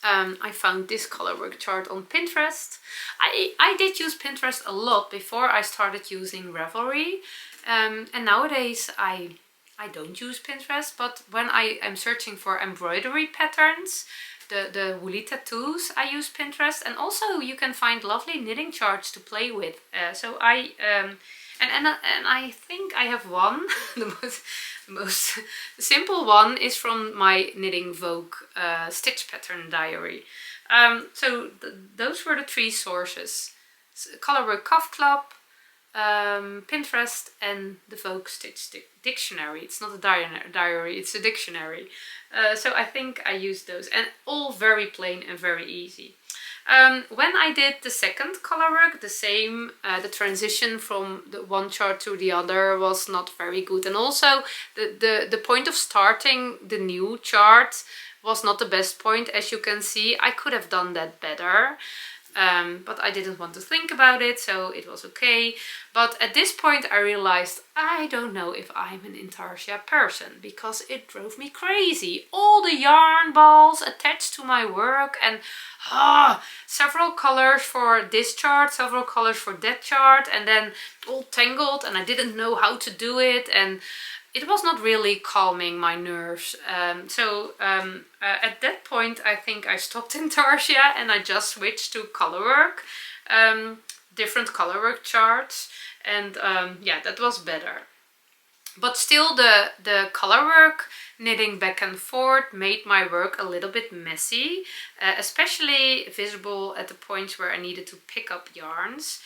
S1: I found this colorwork chart on Pinterest. I did use Pinterest a lot before I started using Ravelry, and nowadays I don't use Pinterest, but when I am searching for embroidery patterns, the woolly tattoos, I use Pinterest. And also you can find lovely knitting charts to play with. So I think I have one. the most simple one is from my Knitting Vogue stitch pattern diary. So those were the three sources: Colorwork Cuff Club, Pinterest, and the Vogue Stitch Dictionary. It's not a diary, it's a dictionary. So I think I used those, and all very plain and very easy. When I did the second colorwork, the same, the transition from the one chart to the other was not very good, and also the point of starting the new chart was not the best point. As you can see, I could have done that better. But I didn't want to think about it, so it was okay. But at this point I realized I don't know if I'm an intarsia person, because it drove me crazy. All the yarn balls attached to my work, and several colors for this chart, several colors for that chart, and then all tangled, and I didn't know how to do it, and it was not really calming my nerves. At that point I think I stopped intarsia and I just switched to colorwork, different colorwork charts, and yeah, that was better. But still the colorwork knitting back and forth made my work a little bit messy, especially visible at the points where I needed to pick up yarns.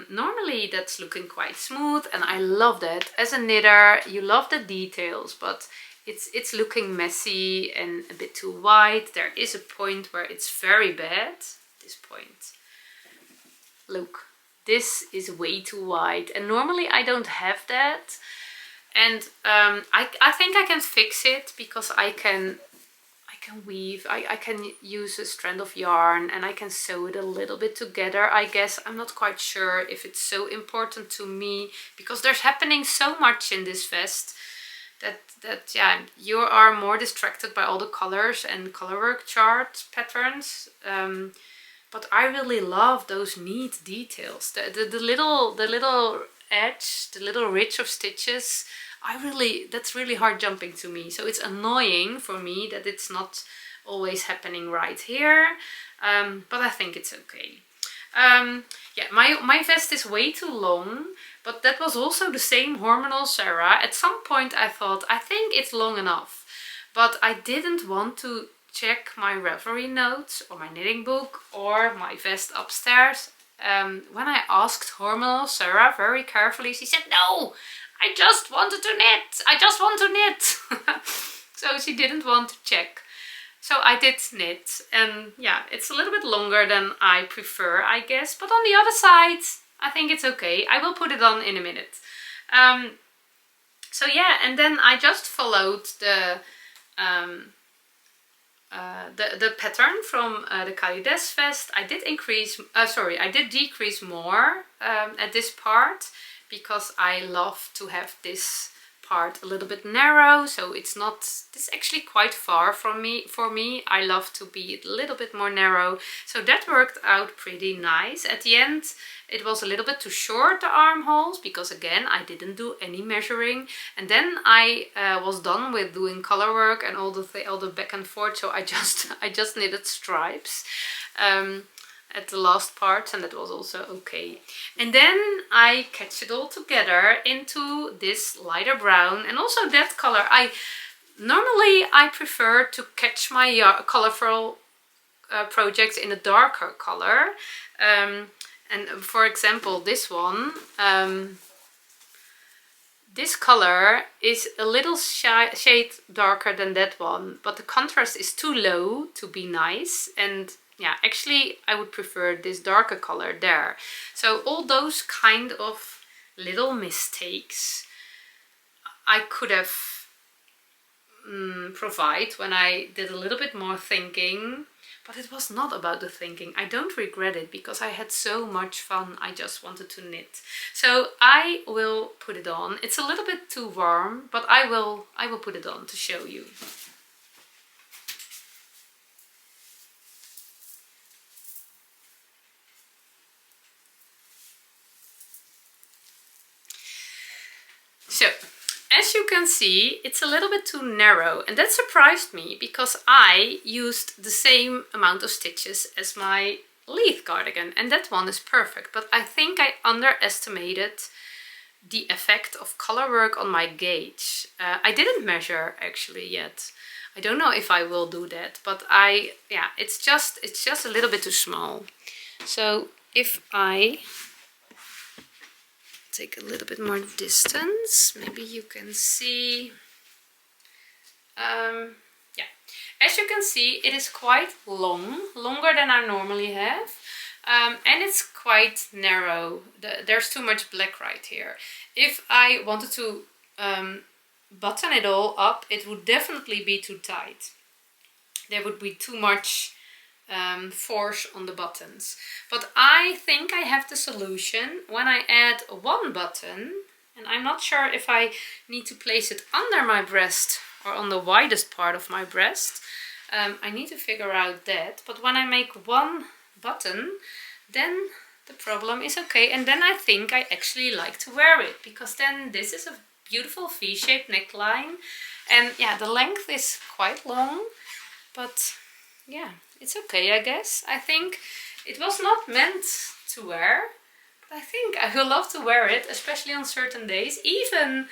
S1: Normally that's looking quite smooth, and I love that. As a knitter, you love the details, but it's looking messy and a bit too wide. There is a point where it's very bad. This point. Look, this is way too wide, and normally I don't have that. And I think I can fix it, because I can weave, I can use a strand of yarn and I can sew it a little bit together, I guess. I'm not quite sure if it's so important to me, because there's happening so much in this vest that yeah, you are more distracted by all the colors and colorwork chart patterns. But I really love those neat details, the little edge, the little ridge of stitches. That's really hard jumping to me, so it's annoying for me that it's not always happening right here, but I think it's okay. Yeah, my vest is way too long, but that was also the same hormonal Sarah. At some point I thought, I think it's long enough, but I didn't want to check my Ravelry notes or my knitting book or my vest upstairs. When I asked hormonal Sarah very carefully, she said, no, I just wanted to knit. I just want to knit. So she didn't want to check. So I did knit, and yeah, it's a little bit longer than I prefer, I guess. But on the other side, I think it's okay. I will put it on in a minute. So yeah, and then I just followed the pattern from the Calidez vest. I did decrease more at this part, because I love to have this part a little bit narrow, so it's actually quite far from me. For me, I love to be a little bit more narrow, so that worked out pretty nice. At the end it was a little bit too short, the armholes, because again I didn't do any measuring, and then I was done with doing color work and all the back and forth, so I just knitted stripes at the last part, and that was also okay. And then I catch it all together into this lighter brown, and also that color. Normally I prefer to catch my colorful projects in a darker color, and for example this one, This color is a little shade darker than that one, but the contrast is too low to be nice. And yeah, actually I would prefer this darker color there. So all those kind of little mistakes I could have provide when I did a little bit more thinking, but it was not about the thinking. I don't regret it because I had so much fun. I just wanted to knit. So I will put it on. It's a little bit too warm, but I will put it on to show you. So, as you can see, it's a little bit too narrow, and that surprised me because I used the same amount of stitches as my Liefs cardigan, and that one is perfect. But I think I underestimated the effect of color work on my gauge. I didn't measure actually yet. I don't know if I will do that, but yeah, it's just a little bit too small. So if I take a little bit more distance, maybe you can see. Yeah, as you can see, it is quite long, longer than I normally have, and it's quite narrow. There's too much black right here. If I wanted to button it all up, it would definitely be too tight. There would be too much force on the buttons. But I think I have the solution. When I add one button, and I'm not sure if I need to place it under my breast or on the widest part of my breast. I need to figure out that. But when I make one button, then the problem is okay. And then I think I actually like to wear it, because then this is a beautiful V-shaped neckline. And yeah, the length is quite long, but yeah, it's okay, I guess. I think it was not meant to wear, but I think I will love to wear it, especially on certain days, even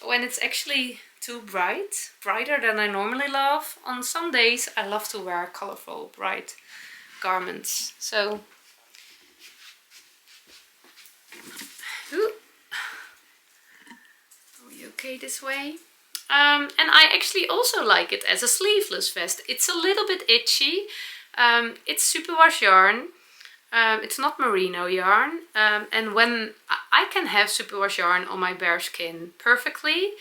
S1: when it's actually too bright, brighter than I normally love. On some days I love to wear colorful, bright garments. So, are we okay this way? And I actually also like it as a sleeveless vest. It's a little bit itchy. It's superwash yarn. It's not merino yarn. And when I can have superwash yarn on my bare skin perfectly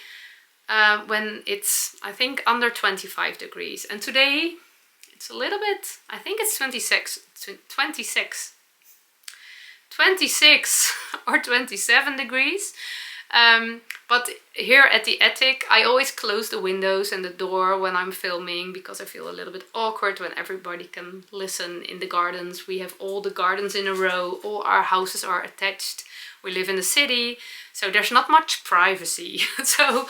S1: when it's, I think, under 25 degrees. And today it's a little bit, I think it's 26 or 27 degrees. But here at the attic, I always close the windows and the door when I'm filming, because I feel a little bit awkward when everybody can listen in the gardens. We have all the gardens in a row, all our houses are attached. We live in the city, so there's not much privacy. So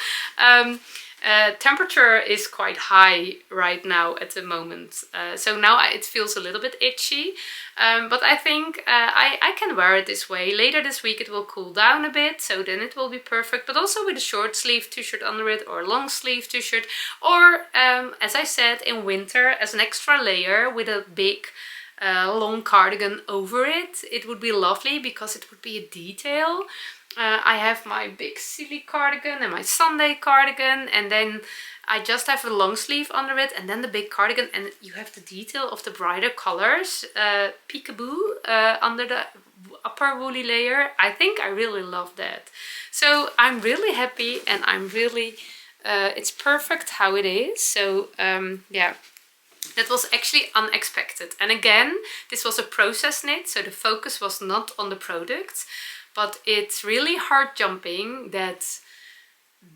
S1: temperature is quite high right now at the moment. So now it feels a little bit itchy. But I think I can wear it this way. Later this week it will cool down a bit, so then it will be perfect. But also with a short sleeve t-shirt under it, or a long sleeve t-shirt. Or, as I said, in winter as an extra layer with a big long cardigan over it. It would be lovely because it would be a detail. I have my big silly cardigan and my Sundae cardigan, and then I just have a long sleeve under it, and then the big cardigan, and you have the detail of the brighter colors, peekaboo, under the upper woolly layer. I think I really love that. So I'm really happy, and I'm really, it's perfect how it is. So yeah. That was actually unexpected. And again, this was a process knit, so the focus was not on the product. But it's really heart jumping that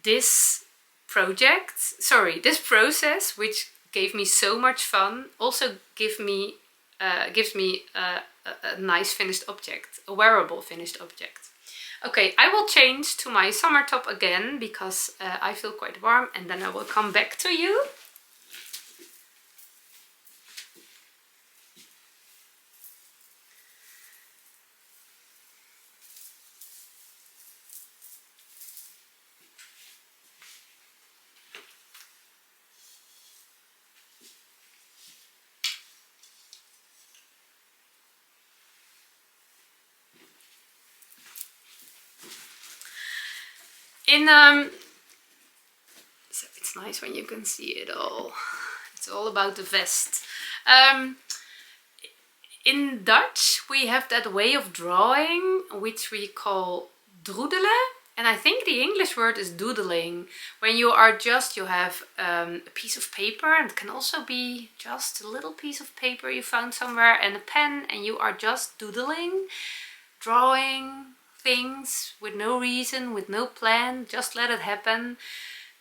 S1: this process, which gave me so much fun, also gives me a nice finished object, a wearable finished object. Okay, I will change to my summer top again because I feel quite warm, and then I will come back to you. So it's nice when you can see it all. It's all about the vest. In Dutch we have that way of drawing which we call doodelen. And I think the English word is doodling. When you are just, you have a piece of paper, and it can also be just a little piece of paper you found somewhere and a pen, and you are just doodling, drawing things with no reason, with no plan, just let it happen.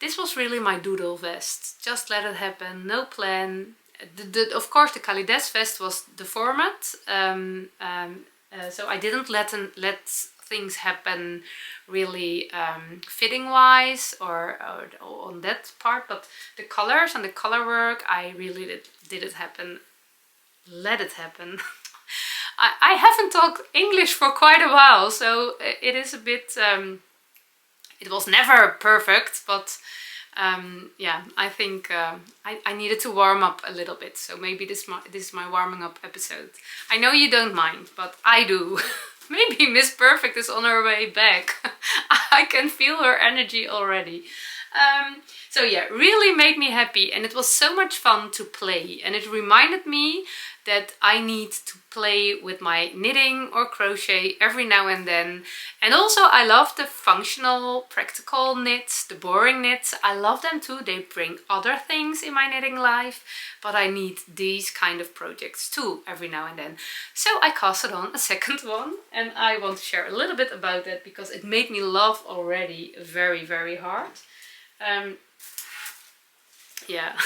S1: This was really my doodle vest. Just let it happen, no plan. Of course the Calidez vest was the format, so I didn't let things happen really fitting wise or on that part, but the colors and the color work, I really did it happen. Let it happen. I haven't talked English for quite a while, so it is a bit it was never perfect, but yeah, I think I needed to warm up a little bit, so maybe this is my warming up episode. I know you don't mind, but I do. Maybe Miss Perfect is on her way back. I can feel her energy already. So yeah, really made me happy, and it was so much fun to play, and it reminded me that I need to play with my knitting or crochet every now and then. And also I love the functional, practical knits, the boring knits. I love them too. They bring other things in my knitting life, but I need these kind of projects too every now and then. So I casted on a second one, and I want to share a little bit about that because it made me laugh already very, very hard. Yeah.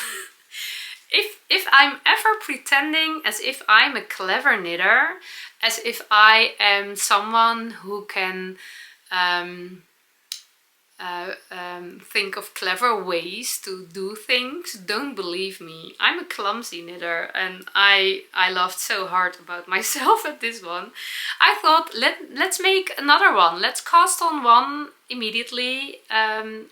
S1: If I'm ever pretending as if I'm a clever knitter, as if I am someone who can think of clever ways to do things, don't believe me. I'm a clumsy knitter, and I laughed so hard about myself at this one. I thought let's make another one. Let's cast on one immediately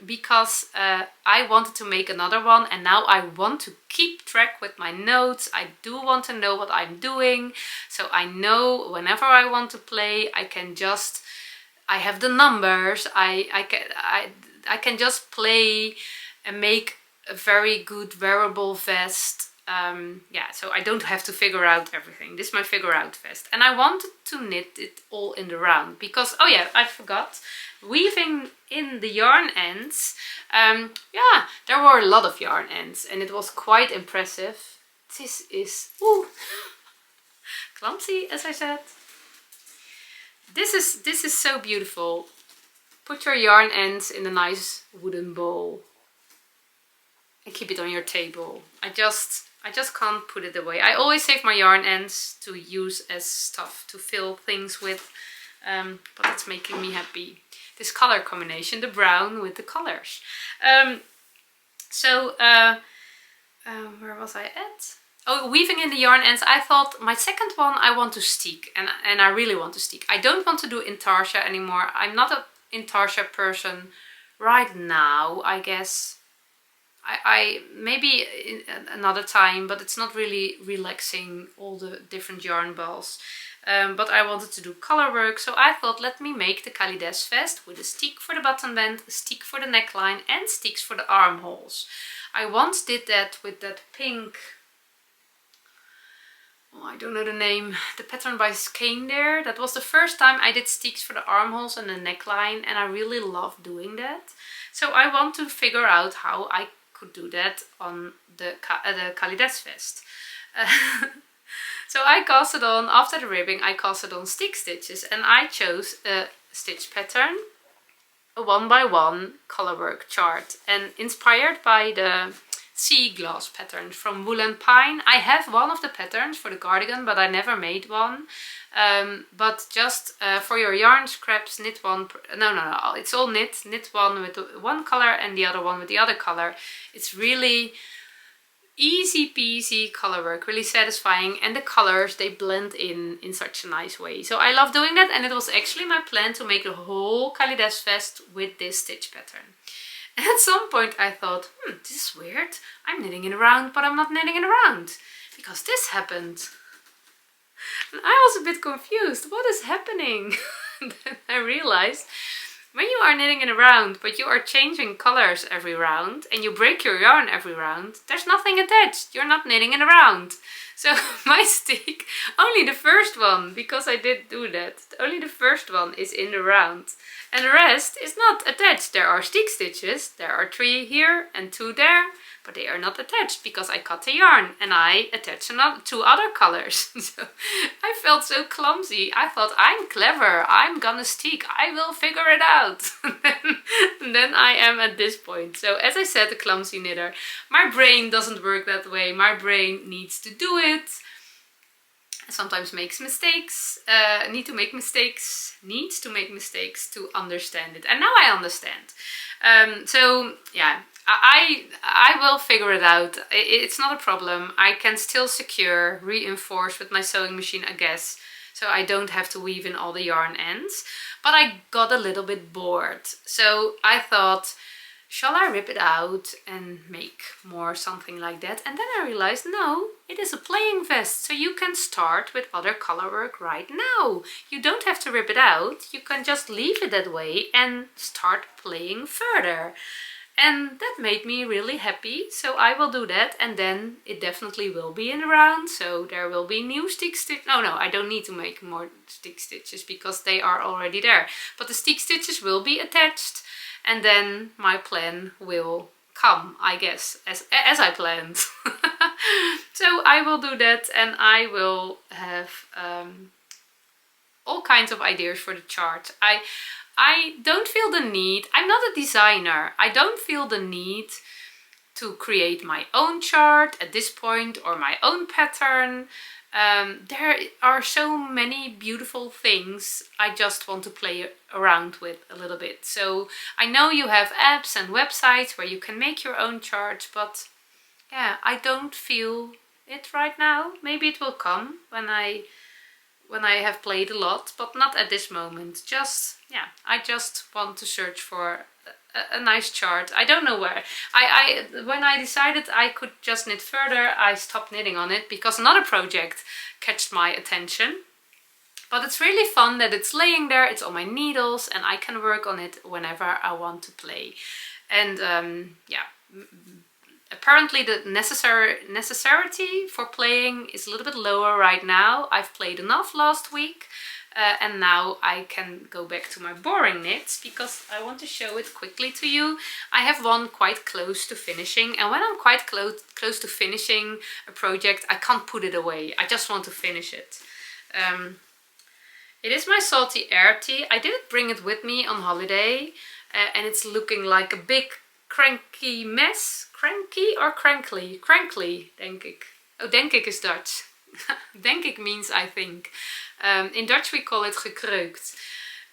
S1: because I wanted to make another one, and now I want to keep track with my notes. I do want to know what I'm doing, so I know whenever I want to play, I have the numbers. I can just play and make a very good wearable vest. Yeah, so I don't have to figure out everything. This is my figure out vest, and I wanted to knit it all in the round because, oh yeah, I forgot, weaving in the yarn ends. Yeah, there were a lot of yarn ends, and it was quite impressive. This is clumsy, as I said. This is so beautiful. Put your yarn ends in a nice wooden bowl and keep it on your table. I just can't put it away. I always save my yarn ends to use as stuff to fill things with, but it's making me happy. This color combination, the brown with the colors. Where was I at? Oh, weaving in the yarn ends. I thought my second one I want to stick, and I really want to stick. I don't want to do intarsia anymore. I'm not a intarsia person right now, I guess. I maybe another time, but it's not really relaxing, all the different yarn balls. But I wanted to do color work, so I thought let me make the Calidez vest with a stick for the button band, a stick for the neckline, and sticks for the armholes. I once did that with that pink, oh, I don't know the name, the pattern by Skein there. That was the first time I did sticks for the armholes and the neckline, and I really love doing that. So I want to figure out how I could do that on the Calidez vest. So I cast it on, after the ribbing, I cast it on stick stitches, and I chose a stitch pattern, a 1x1 colorwork chart, and inspired by the sea glass pattern from Wool and Pine. I have one of the patterns for the cardigan, but I never made one. But just for your yarn scraps, knit one, no, it's all knit one with one color and the other one with the other color. It's really easy peasy color work, really satisfying, and the colors, they blend in such a nice way. So I love doing that, and it was actually my plan to make the whole Calidez vest with this stitch pattern. And at some point I thought, this is weird. I'm knitting in a round, but I'm not knitting in a round, because this happened. And I was a bit confused. What is happening? And then I realized when you are knitting in a round, but you are changing colors every round and you break your yarn every round, there's nothing attached. You're not knitting in a round. So my stick, only the first one, because I did do that, only the first one is in the round. And the rest is not attached. There are stick stitches. There are 3 here and 2 there. But they are not attached because I cut the yarn and I attached 2 other colors. So I felt so clumsy. I thought, I'm clever, I'm gonna stick, I will figure it out. And then I am at this point. So as I said, a clumsy knitter. My brain doesn't work that way. My brain needs to do it. Sometimes makes mistakes, needs to make mistakes to understand it. And now I understand. So yeah. I will figure it out. It's not a problem. I can still secure, reinforce with my sewing machine, I guess. So I don't have to weave in all the yarn ends. But I got a little bit bored. So I thought, shall I rip it out and make more something like that? And then I realized, no, it is a playing vest. So you can start with other color work right now. You don't have to rip it out. You can just leave it that way and start playing further. And that made me really happy, so I will do that, and then it definitely will be in the round, so there will be new stick stitches. No, I don't need to make more stick stitches because they are already there. But the stick stitches will be attached, and then my plan will come, I guess, as I planned. So I will do that, and I will have all kinds of ideas for the chart. I don't feel the need, I'm not a designer, I don't feel the need to create my own chart at this point or my own pattern. There are so many beautiful things I just want to play around with a little bit. So I know you have apps and websites where you can make your own charts, but yeah, I don't feel it right now. Maybe it will come when I have played a lot, but not at this moment. Just, yeah, I just want to search for a nice chart. I don't know where. When I decided I could just knit further, I stopped knitting on it because another project catched my attention. But it's really fun that it's laying there, it's on my needles, and I can work on it whenever I want to play. And yeah, apparently the necessity for playing is a little bit lower right now. I've played enough last week, and now I can go back to my boring knits because I want to show it quickly to you. I have one quite close to finishing, and when I'm quite close to finishing a project, I can't put it away. I just want to finish it. It is my salty air tea. I didn't bring it with me on holiday, and it's looking like a big cranky mess. Cranky or crankly? Crankly, denk ik. Oh, denk ik is Dutch. Denk ik means I think. In Dutch we call it gekreukt.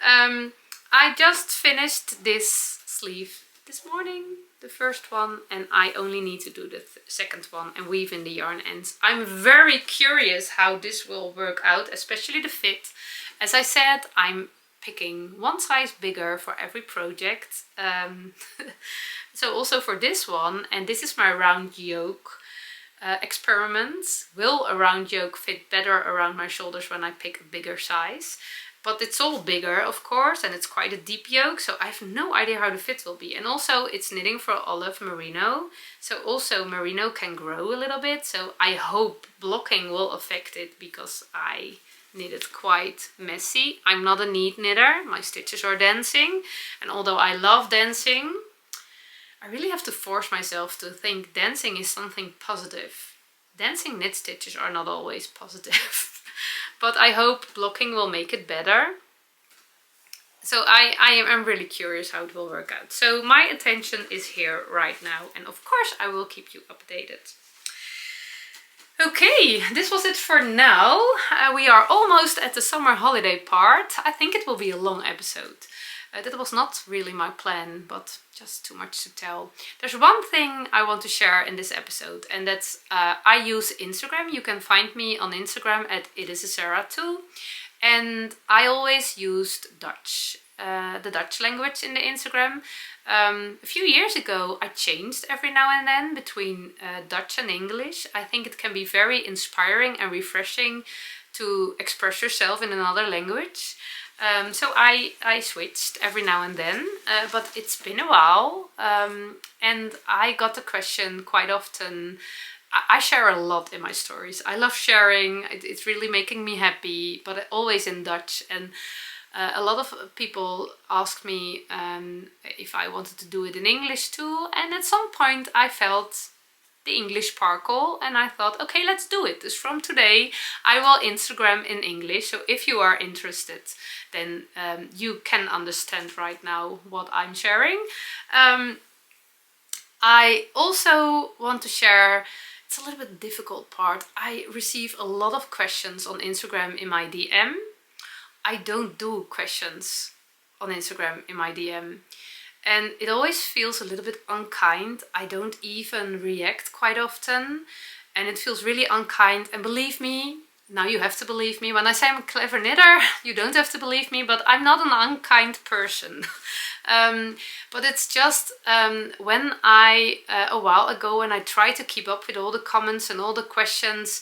S1: I just finished this sleeve this morning, the first one, and I only need to do the second one and weave in the yarn ends. I'm very curious how this will work out, especially the fit. As I said, I'm picking one size bigger for every project. So also for this one, and this is my round yoke experiment. Will a round yoke fit better around my shoulders when I pick a bigger size? But it's all bigger, of course, and it's quite a deep yoke, so I have no idea how the fit will be. And also it's knitting for olive merino, so also merino can grow a little bit, so I hope blocking will affect it because I knitted quite messy. I'm not a neat knitter, my stitches are dancing, and although I love dancing, I really have to force myself to think dancing is something positive. Dancing knit stitches are not always positive. But I hope blocking will make it better. So I am really curious how it will work out. So my attention is here right now, and of course I will keep you updated. Okay, this was it for now. We are almost at the summer holiday part. I think it will be a long episode. That was not really my plan, but just too much to tell. There's one thing I want to share in this episode, and that's I use Instagram. You can find me on Instagram at itisasarah2, and I always used Dutch, the Dutch language in the Instagram. A few years ago I changed every now and then between Dutch and English. I think it can be very inspiring and refreshing to express yourself in another language. So I switched every now and then, but it's been a while, and I got the question quite often. I share a lot in my stories. I love sharing. It's really making me happy, but always in Dutch. And a lot of people asked me if I wanted to do it in English too. And at some point I felt the English sparkle and I thought, okay, let's do it. So from today I will Instagram in English. So if you are interested, then you can understand right now what I'm sharing. I also want to share, it's a little bit difficult part. I receive a lot of questions on Instagram in my DM. I don't do questions on Instagram in my DM. And it always feels a little bit unkind. I don't even react quite often. And it feels really unkind. And believe me, now you have to believe me. When I say I'm a clever knitter, you don't have to believe me, but I'm not an unkind person. But it's just when a while ago, when I tried to keep up with all the comments and all the questions,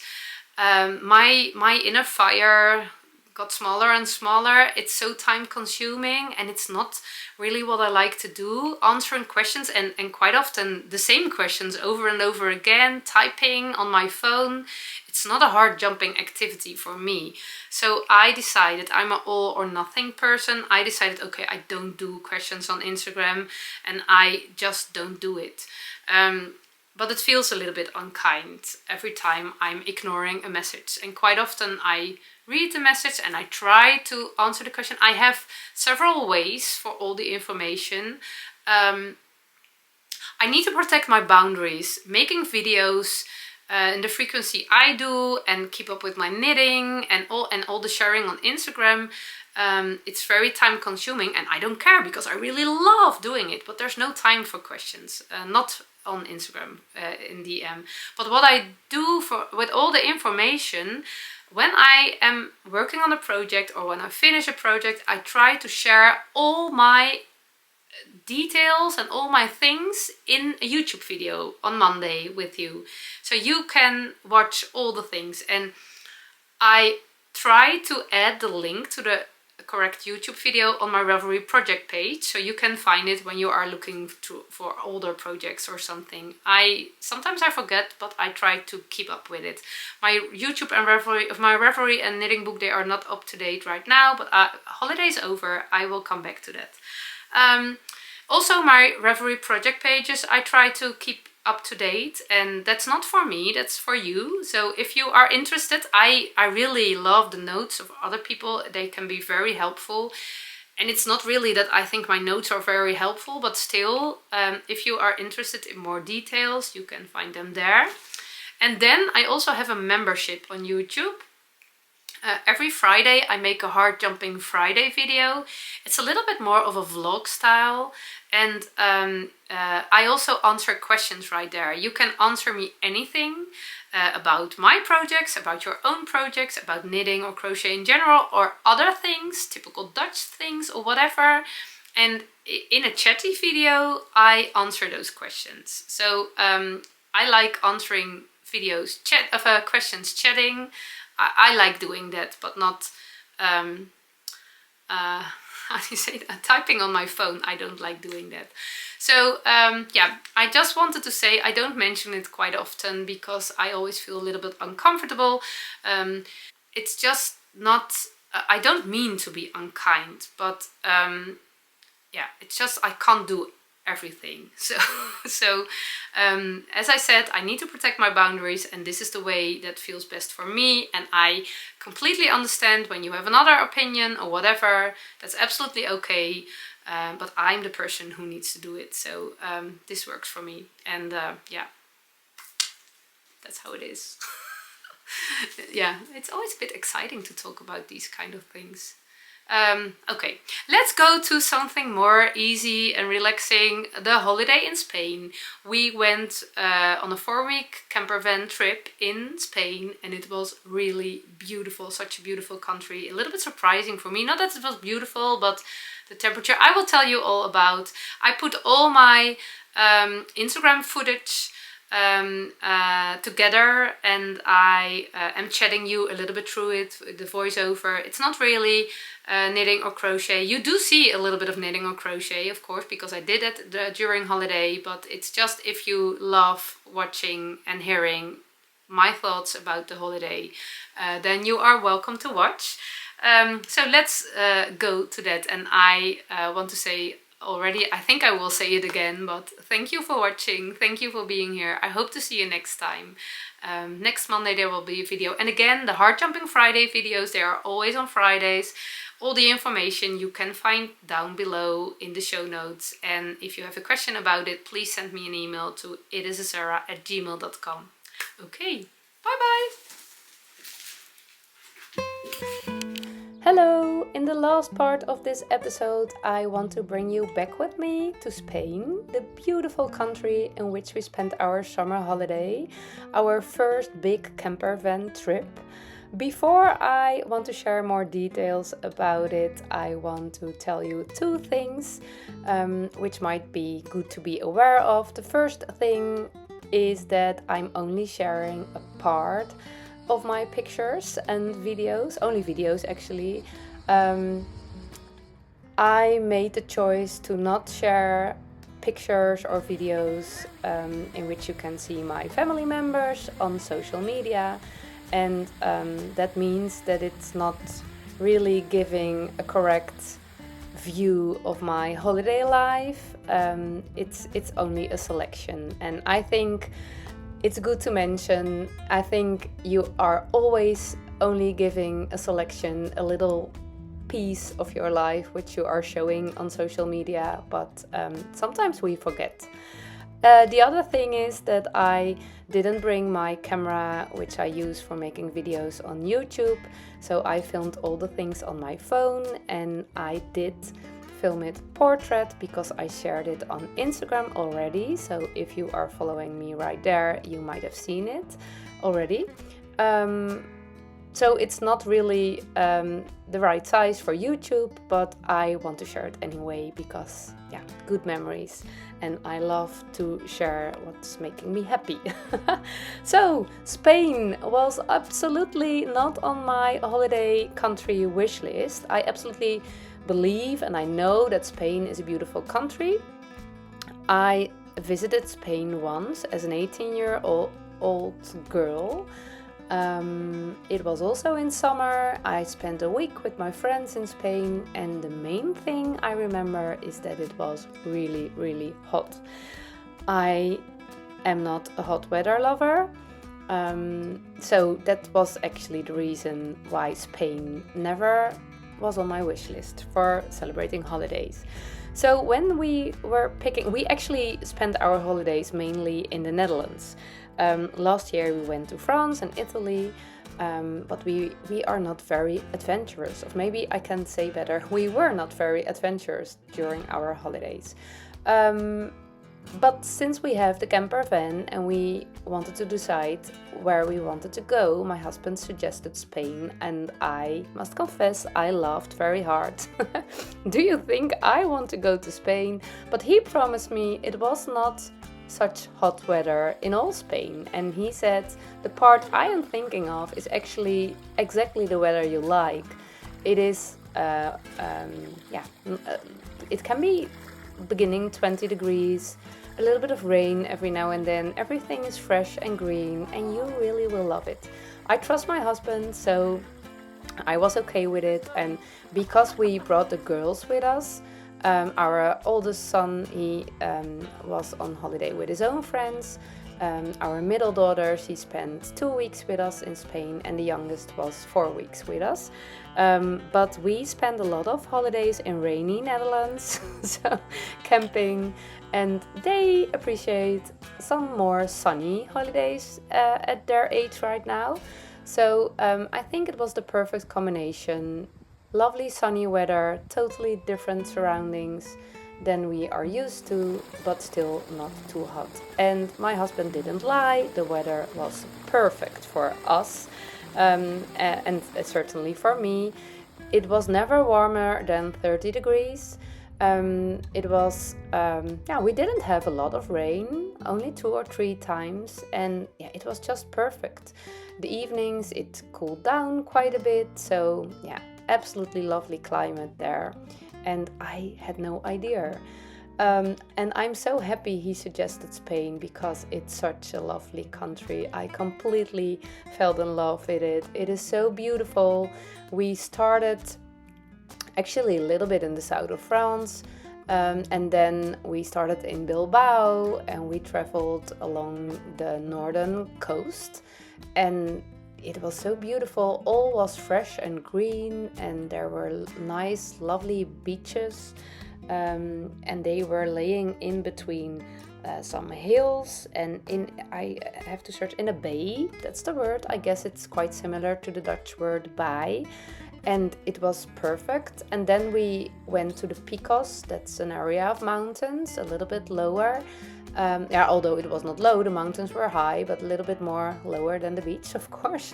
S1: my inner fire got smaller and smaller. It's so time consuming and it's not really what I like to do, answering questions and quite often the same questions over and over again, typing on my phone. It's not a hard jumping activity for me. So I decided, I'm an all or nothing person. I decided, okay, I don't do questions on Instagram and I just don't do it. But it feels a little bit unkind every time I'm ignoring a message. And quite often I read the message and I try to answer the question. I have several ways for all the information. I need to protect my boundaries. Making videos in the frequency I do and keep up with my knitting and all the sharing on Instagram, it's very time consuming and I don't care because I really love doing it, but there's no time for questions, not on Instagram in DM. But what I do with all the information, when I am working on a project or when I finish a project, I try to share all my details and all my things in a YouTube video on Monday with you. So you can watch all the things. And I try to add the link to the correct YouTube video on my Ravelry project page, so you can find it when you are looking for older projects or something. Sometimes I forget, but I try to keep up with it. My YouTube and Ravelry and knitting book, they are not up to date right now, but holiday's over, I will come back to that. Also my Ravelry project pages, I try to keep up to date, and that's not for me, that's for you. So if you are interested, I really love the notes of other people. They can be very helpful, and it's not really that I think my notes are very helpful, but still, if you are interested in more details, you can find them there. And then I also have a membership on YouTube. Every Friday I make a Heart Jumping Friday video. It's a little bit more of a vlog style, and I also answer questions right there. You can answer me anything about my projects, about your own projects, about knitting or crochet in general, or other things, typical Dutch things or whatever. And in a chatty video I answer those questions. So I like answering questions chatting. I like doing that, but not, how do you say that? Typing on my phone, I don't like doing that. So yeah, I just wanted to say, I don't mention it quite often because I always feel a little bit uncomfortable. It's just not, I don't mean to be unkind, but yeah, it's just I can't do everything. So as I said, I need to protect my boundaries, and this is the way that feels best for me. And I completely understand when you have another opinion or whatever, that's absolutely okay. But I'm the person who needs to do it. So this works for me. And yeah, that's how it is. Yeah, it's always a bit exciting to talk about these kind of things. Okay, let's go to something more easy and relaxing. The holiday in Spain. We went on a 4-week camper van trip in Spain, and it was really beautiful. Such a beautiful country. A little bit surprising for me. Not that it was beautiful, but the temperature I will tell you all about. I put all my Instagram footage together, and I am chatting you a little bit through it, the voiceover. It's not really knitting or crochet. You do see a little bit of knitting or crochet, of course, because I did it during holiday, but it's just if you love watching and hearing my thoughts about the holiday, then you are welcome to watch. So let's go to that, and I want to say already, I think I will say it again, but thank you for watching, thank you for being here. I hope to see you next time. Next Monday there will be a video, and again, the Heart Jumping Friday videos, they are always on Fridays. All the information you can find down below in the show notes, and if you have a question about it, please send me an email to itisasarah@gmail.com. Okay, bye bye! Hello! In the last part of this episode, I want to bring you back with me to Spain, the beautiful country in which we spent our summer holiday, our first big camper van trip. Before I want to share more details about it, I want to tell you two things which might be good to be aware of. The first thing is that I'm only sharing a part of my pictures and videos, only videos actually. I made the choice to not share pictures or videos in which you can see my family members on social media, and that means that it's not really giving a correct view of my holiday life. It's only a selection, and I think it's good to mention, I think you are always only giving a selection, a little piece of your life which you are showing on social media, but sometimes we forget. The other thing is that I didn't bring my camera, which I use for making videos on YouTube, so I filmed all the things on my phone, and I did film it portrait because I shared it on Instagram already. So if you are following me right there, you might have seen it already. So it's not really the right size for YouTube, but I want to share it anyway because, yeah, good memories, and I love to share what's making me happy. So Spain was absolutely not on my holiday country wish list. I absolutely believe and I know that Spain is a beautiful country. I visited Spain once as an 18-year-old girl. It was also in summer. I spent a week with my friends in Spain, and the main thing I remember is that it was really, really hot. I am not a hot weather lover, so that was actually the reason why Spain never was on my wish list for celebrating holidays. So when we were picking, we actually spent our holidays mainly in the Netherlands. Last year we went to France and Italy, but we are not very adventurous, or maybe I can say better, we were not very adventurous during our holidays. But since we have the camper van and we wanted to decide where we wanted to go, my husband suggested Spain, and I must confess I laughed very hard. Do you think I want to go to Spain? But he promised me it was not such hot weather in all Spain, and he said the part I am thinking of is actually exactly the weather you like. It is, it can be beginning 20 degrees, a little bit of rain every now and then, everything is fresh and green, and you really will love it. I trust my husband, so I was okay with it. And because we brought the girls with us, our oldest son, he was on holiday with his own friends. Our middle daughter, she spent 2 weeks with us in Spain, and the youngest was 4 weeks with us. But we spent a lot of holidays in rainy Netherlands, so camping, and they appreciate some more sunny holidays at their age right now. So I think it was the perfect combination. Lovely sunny weather, totally different surroundings than we are used to, but still not too hot. And my husband didn't lie, the weather was perfect for us, and certainly for me. It was never warmer than 30 degrees.
S2: It was, we didn't have a lot of rain, only 2 or 3 times, and yeah, it was just perfect. The evenings it cooled down quite a bit, so yeah, absolutely lovely climate there, and I had no idea. And I'm so happy he suggested Spain because it's such a lovely country. I completely fell in love with it. It is so beautiful. We started actually a little bit in the south of France, and then we started in Bilbao and we traveled along the northern coast, and it was so beautiful. All was fresh and green, and there were nice lovely beaches, and they were laying in between some hills, and I have to search, in a bay, that's the word. I guess it's quite similar to the Dutch word bij, and it was perfect. And then we went to the Picos, that's an area of mountains a little bit lower. Although it was not low, the mountains were high, but a little bit more lower than the beach, of course.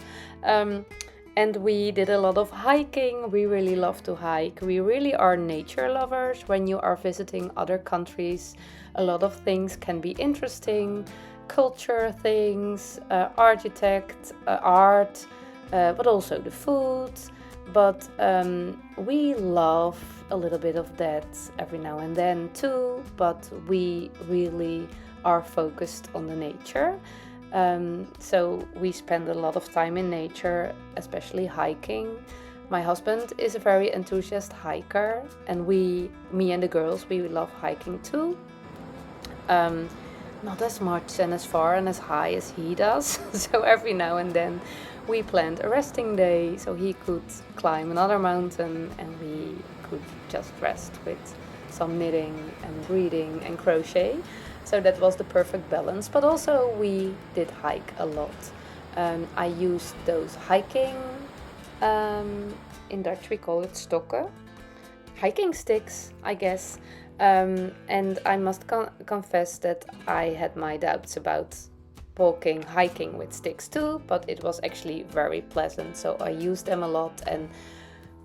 S2: And we did a lot of hiking. We really love to hike. We really are nature lovers. When you are visiting other countries, a lot of things can be interesting. Culture things, architect, art, but also the food. But we love a little bit of that every now and then too. But we really are focused on the nature. So we spend a lot of time in nature, especially hiking. My husband is a very enthusiastic hiker, and me and the girls, we love hiking too. Not as much and as far and as high as he does. So every now and then we planned a resting day so he could climb another mountain and we could just rest with some knitting and reading and crochet. So that was the perfect balance. But also we did hike a lot. I used those hiking, in Dutch we call it stokken, hiking sticks, I guess. And I must confess that I had my doubts about hiking with sticks too, but it was actually very pleasant. So I used them a lot, and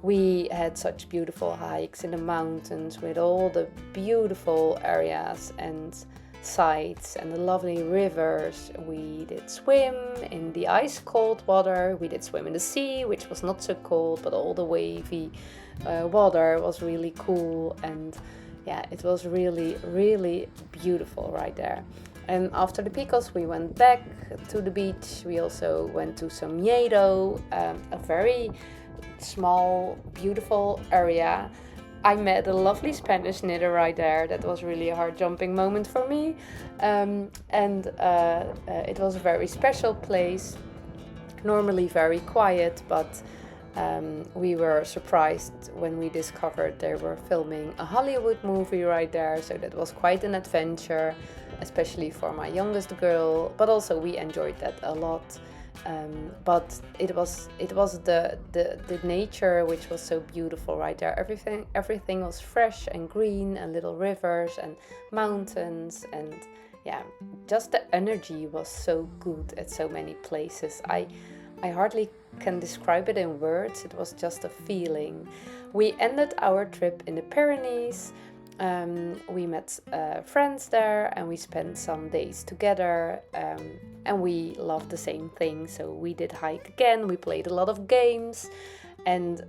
S2: we had such beautiful hikes in the mountains with all the beautiful areas and sights and the lovely rivers. We did swim in the ice cold water. We did swim in the sea, which was not so cold, but all the wavy water was really cool. And yeah, it was really, really beautiful right there. And after the Picos, we went back to the beach. We also went to some Miedo, a very small, beautiful area. I met a lovely Spanish knitter right there. That was really a HeartJumping moment for me. It was a very special place, normally very quiet, but we were surprised when we discovered they were filming a Hollywood movie right there. So that was quite an adventure, especially for my youngest girl, but also we enjoyed that a lot. But it was the nature which was so beautiful right there. Everything was fresh and green, and little rivers and mountains, and yeah, just the energy was so good at so many places. I hardly can describe it in words. It was just a feeling. We ended our trip in the Pyrenees. We met friends there, and we spent some days together, and we loved the same thing. So we did hike again. We played a lot of games, and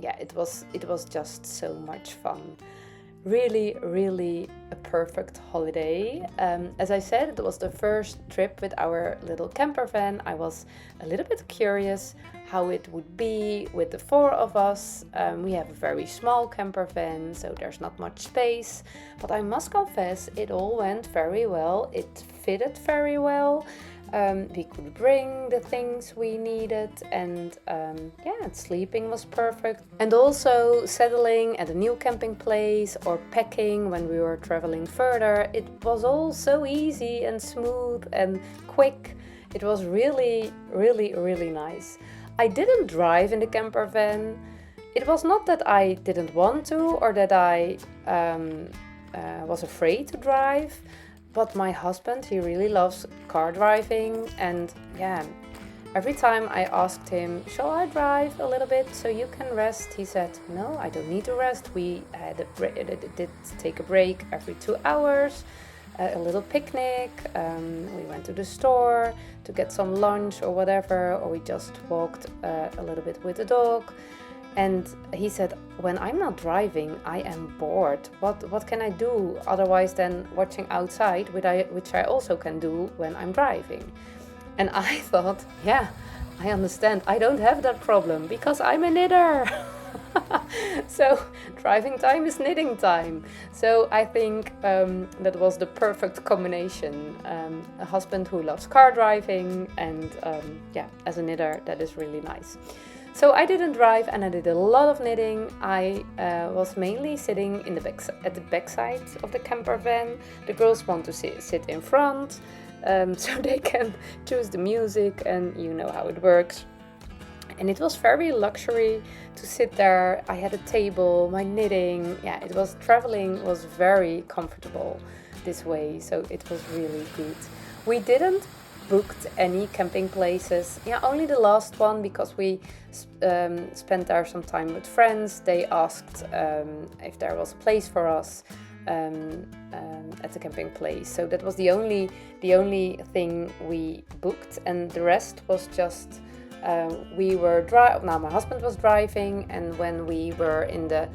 S2: it was just so much fun. Really, really a perfect holiday. As I said, it was the first trip with our little camper van. I was a little bit curious how it would be with the 4 of us. We have a very small camper van, so there's not much space. But I must confess, it all went very well. It fitted very well. We could bring the things we needed, and sleeping was perfect. And also settling at a new camping place or packing when we were traveling further, it was all so easy and smooth and quick. It was really, really, really nice. I didn't drive in the camper van. It was not that I didn't want to or that I was afraid to drive. But my husband, he really loves car driving, and yeah, every time I asked him, shall I drive a little bit so you can rest? He said, no, I don't need to rest. We did take a break every 2 hours, a little picnic. We went to the store to get some lunch or whatever, or we just walked a little bit with the dog. And he said, when I'm not driving, I am bored. What can I do otherwise than watching outside, which I also can do when I'm driving? And I thought, yeah, I understand. I don't have that problem because I'm a knitter. So driving time is knitting time. So I think that was the perfect combination. A husband who loves car driving and as a knitter, that is really nice. So I didn't drive and I did a lot of knitting. I was mainly sitting in at the back side of the camper van. The girls want to sit in front, so they can choose the music, and you know how it works. And it was very luxury to sit there. I had a table, my knitting. Yeah, traveling was very comfortable this way, so it was really good. We didn't booked any camping places. Yeah, only the last one because we spent there some time with friends. They asked if there was a place for us at the camping place. So that was the only thing we booked, and the rest was just my husband was driving, and when we were in the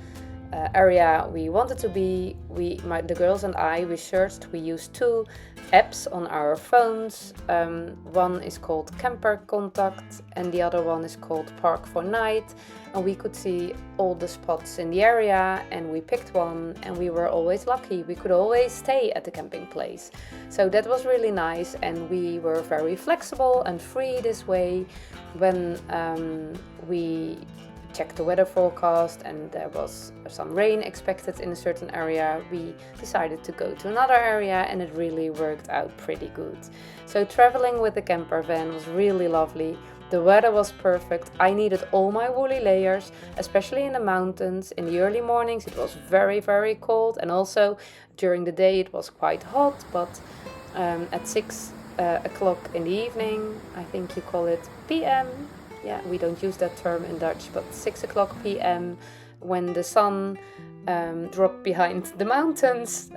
S2: area we wanted to be, the girls and I, we searched. We used 2 apps on our phones. One is called Camper Contact and the other one is called Park for Night, and we could see all the spots in the area, and we picked one, and we were always lucky. We could always stay at the camping place, so that was really nice, and we were very flexible and free this way. When we checked the weather forecast and there was some rain expected in a certain area, we decided to go to another area, and it really worked out pretty good. So traveling with the camper van was really lovely. The weather was perfect. I needed all my woolly layers, especially in the mountains. In the early mornings it was very, very cold, and also during the day it was quite hot, but at 6 o'clock in the evening, I think you call it PM, yeah, we don't use that term in Dutch, but 6 o'clock PM, when the sun dropped behind the mountains,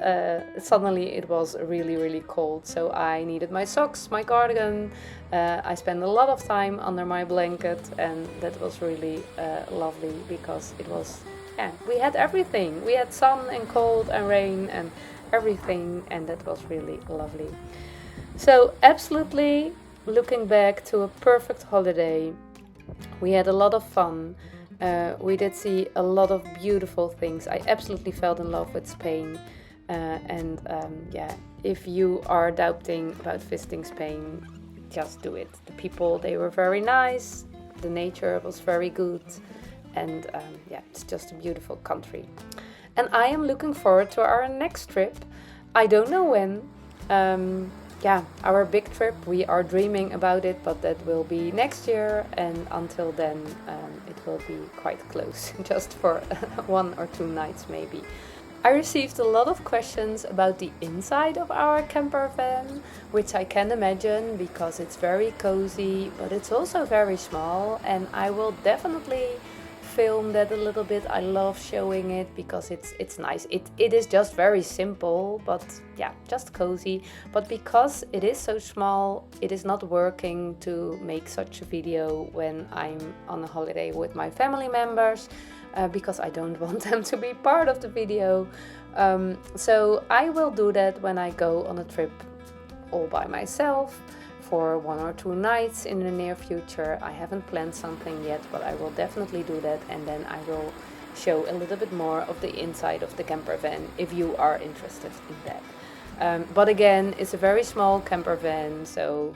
S2: suddenly it was really, really cold. So I needed my socks, my cardigan. I spent a lot of time under my blanket, and that was really lovely because it was, we had everything. We had sun and cold and rain and everything, and that was really lovely. So absolutely, looking back to a perfect holiday. We had a lot of fun. We did see a lot of beautiful things. I absolutely fell in love with Spain. If you are doubting about visiting Spain, just do it. The people, they were very nice. The nature was very good. And it's just a beautiful country. And I am looking forward to our next trip. I don't know when. Our big trip, we are dreaming about it, but that will be next year, and until then it will be quite close, just for 1 or 2 nights maybe. I received a lot of questions about the inside of our camper van, which I can imagine because it's very cozy, but it's also very small, and I will definitely film that a little bit. I love showing it because it's nice. It is just very simple, but just cozy. But because it is so small, it is not working to make such a video when I'm on a holiday with my family members, because I don't want them to be part of the video. So I will do that when I go on a trip all by myself for 1 or 2 nights in the near future. I haven't planned something yet, but I will definitely do that, and then I will show a little bit more of the inside of the camper van if you are interested in that. But again, it's a very small camper van, so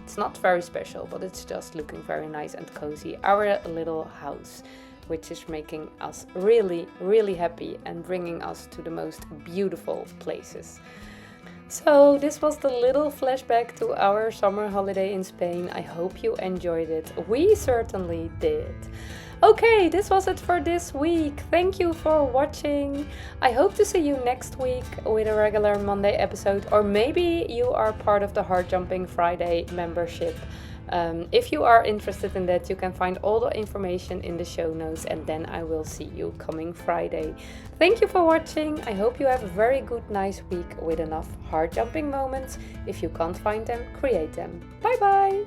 S2: it's not very special, but it's just looking very nice and cozy. Our little house, which is making us really, really happy and bringing us to the most beautiful places. So this was the little flashback to our summer holiday in Spain. I hope you enjoyed it. We certainly did. Okay, this was it for this week. Thank you for watching. I hope to see you next week with a regular Monday episode, or maybe you are part of the HeartJumping Friday membership. If you are interested in that, you can find all the information in the show notes, and then I will see you coming Friday. Thank you for watching. I hope you have a very good, nice week with enough heart jumping moments. If you can't find them, create them. Bye bye!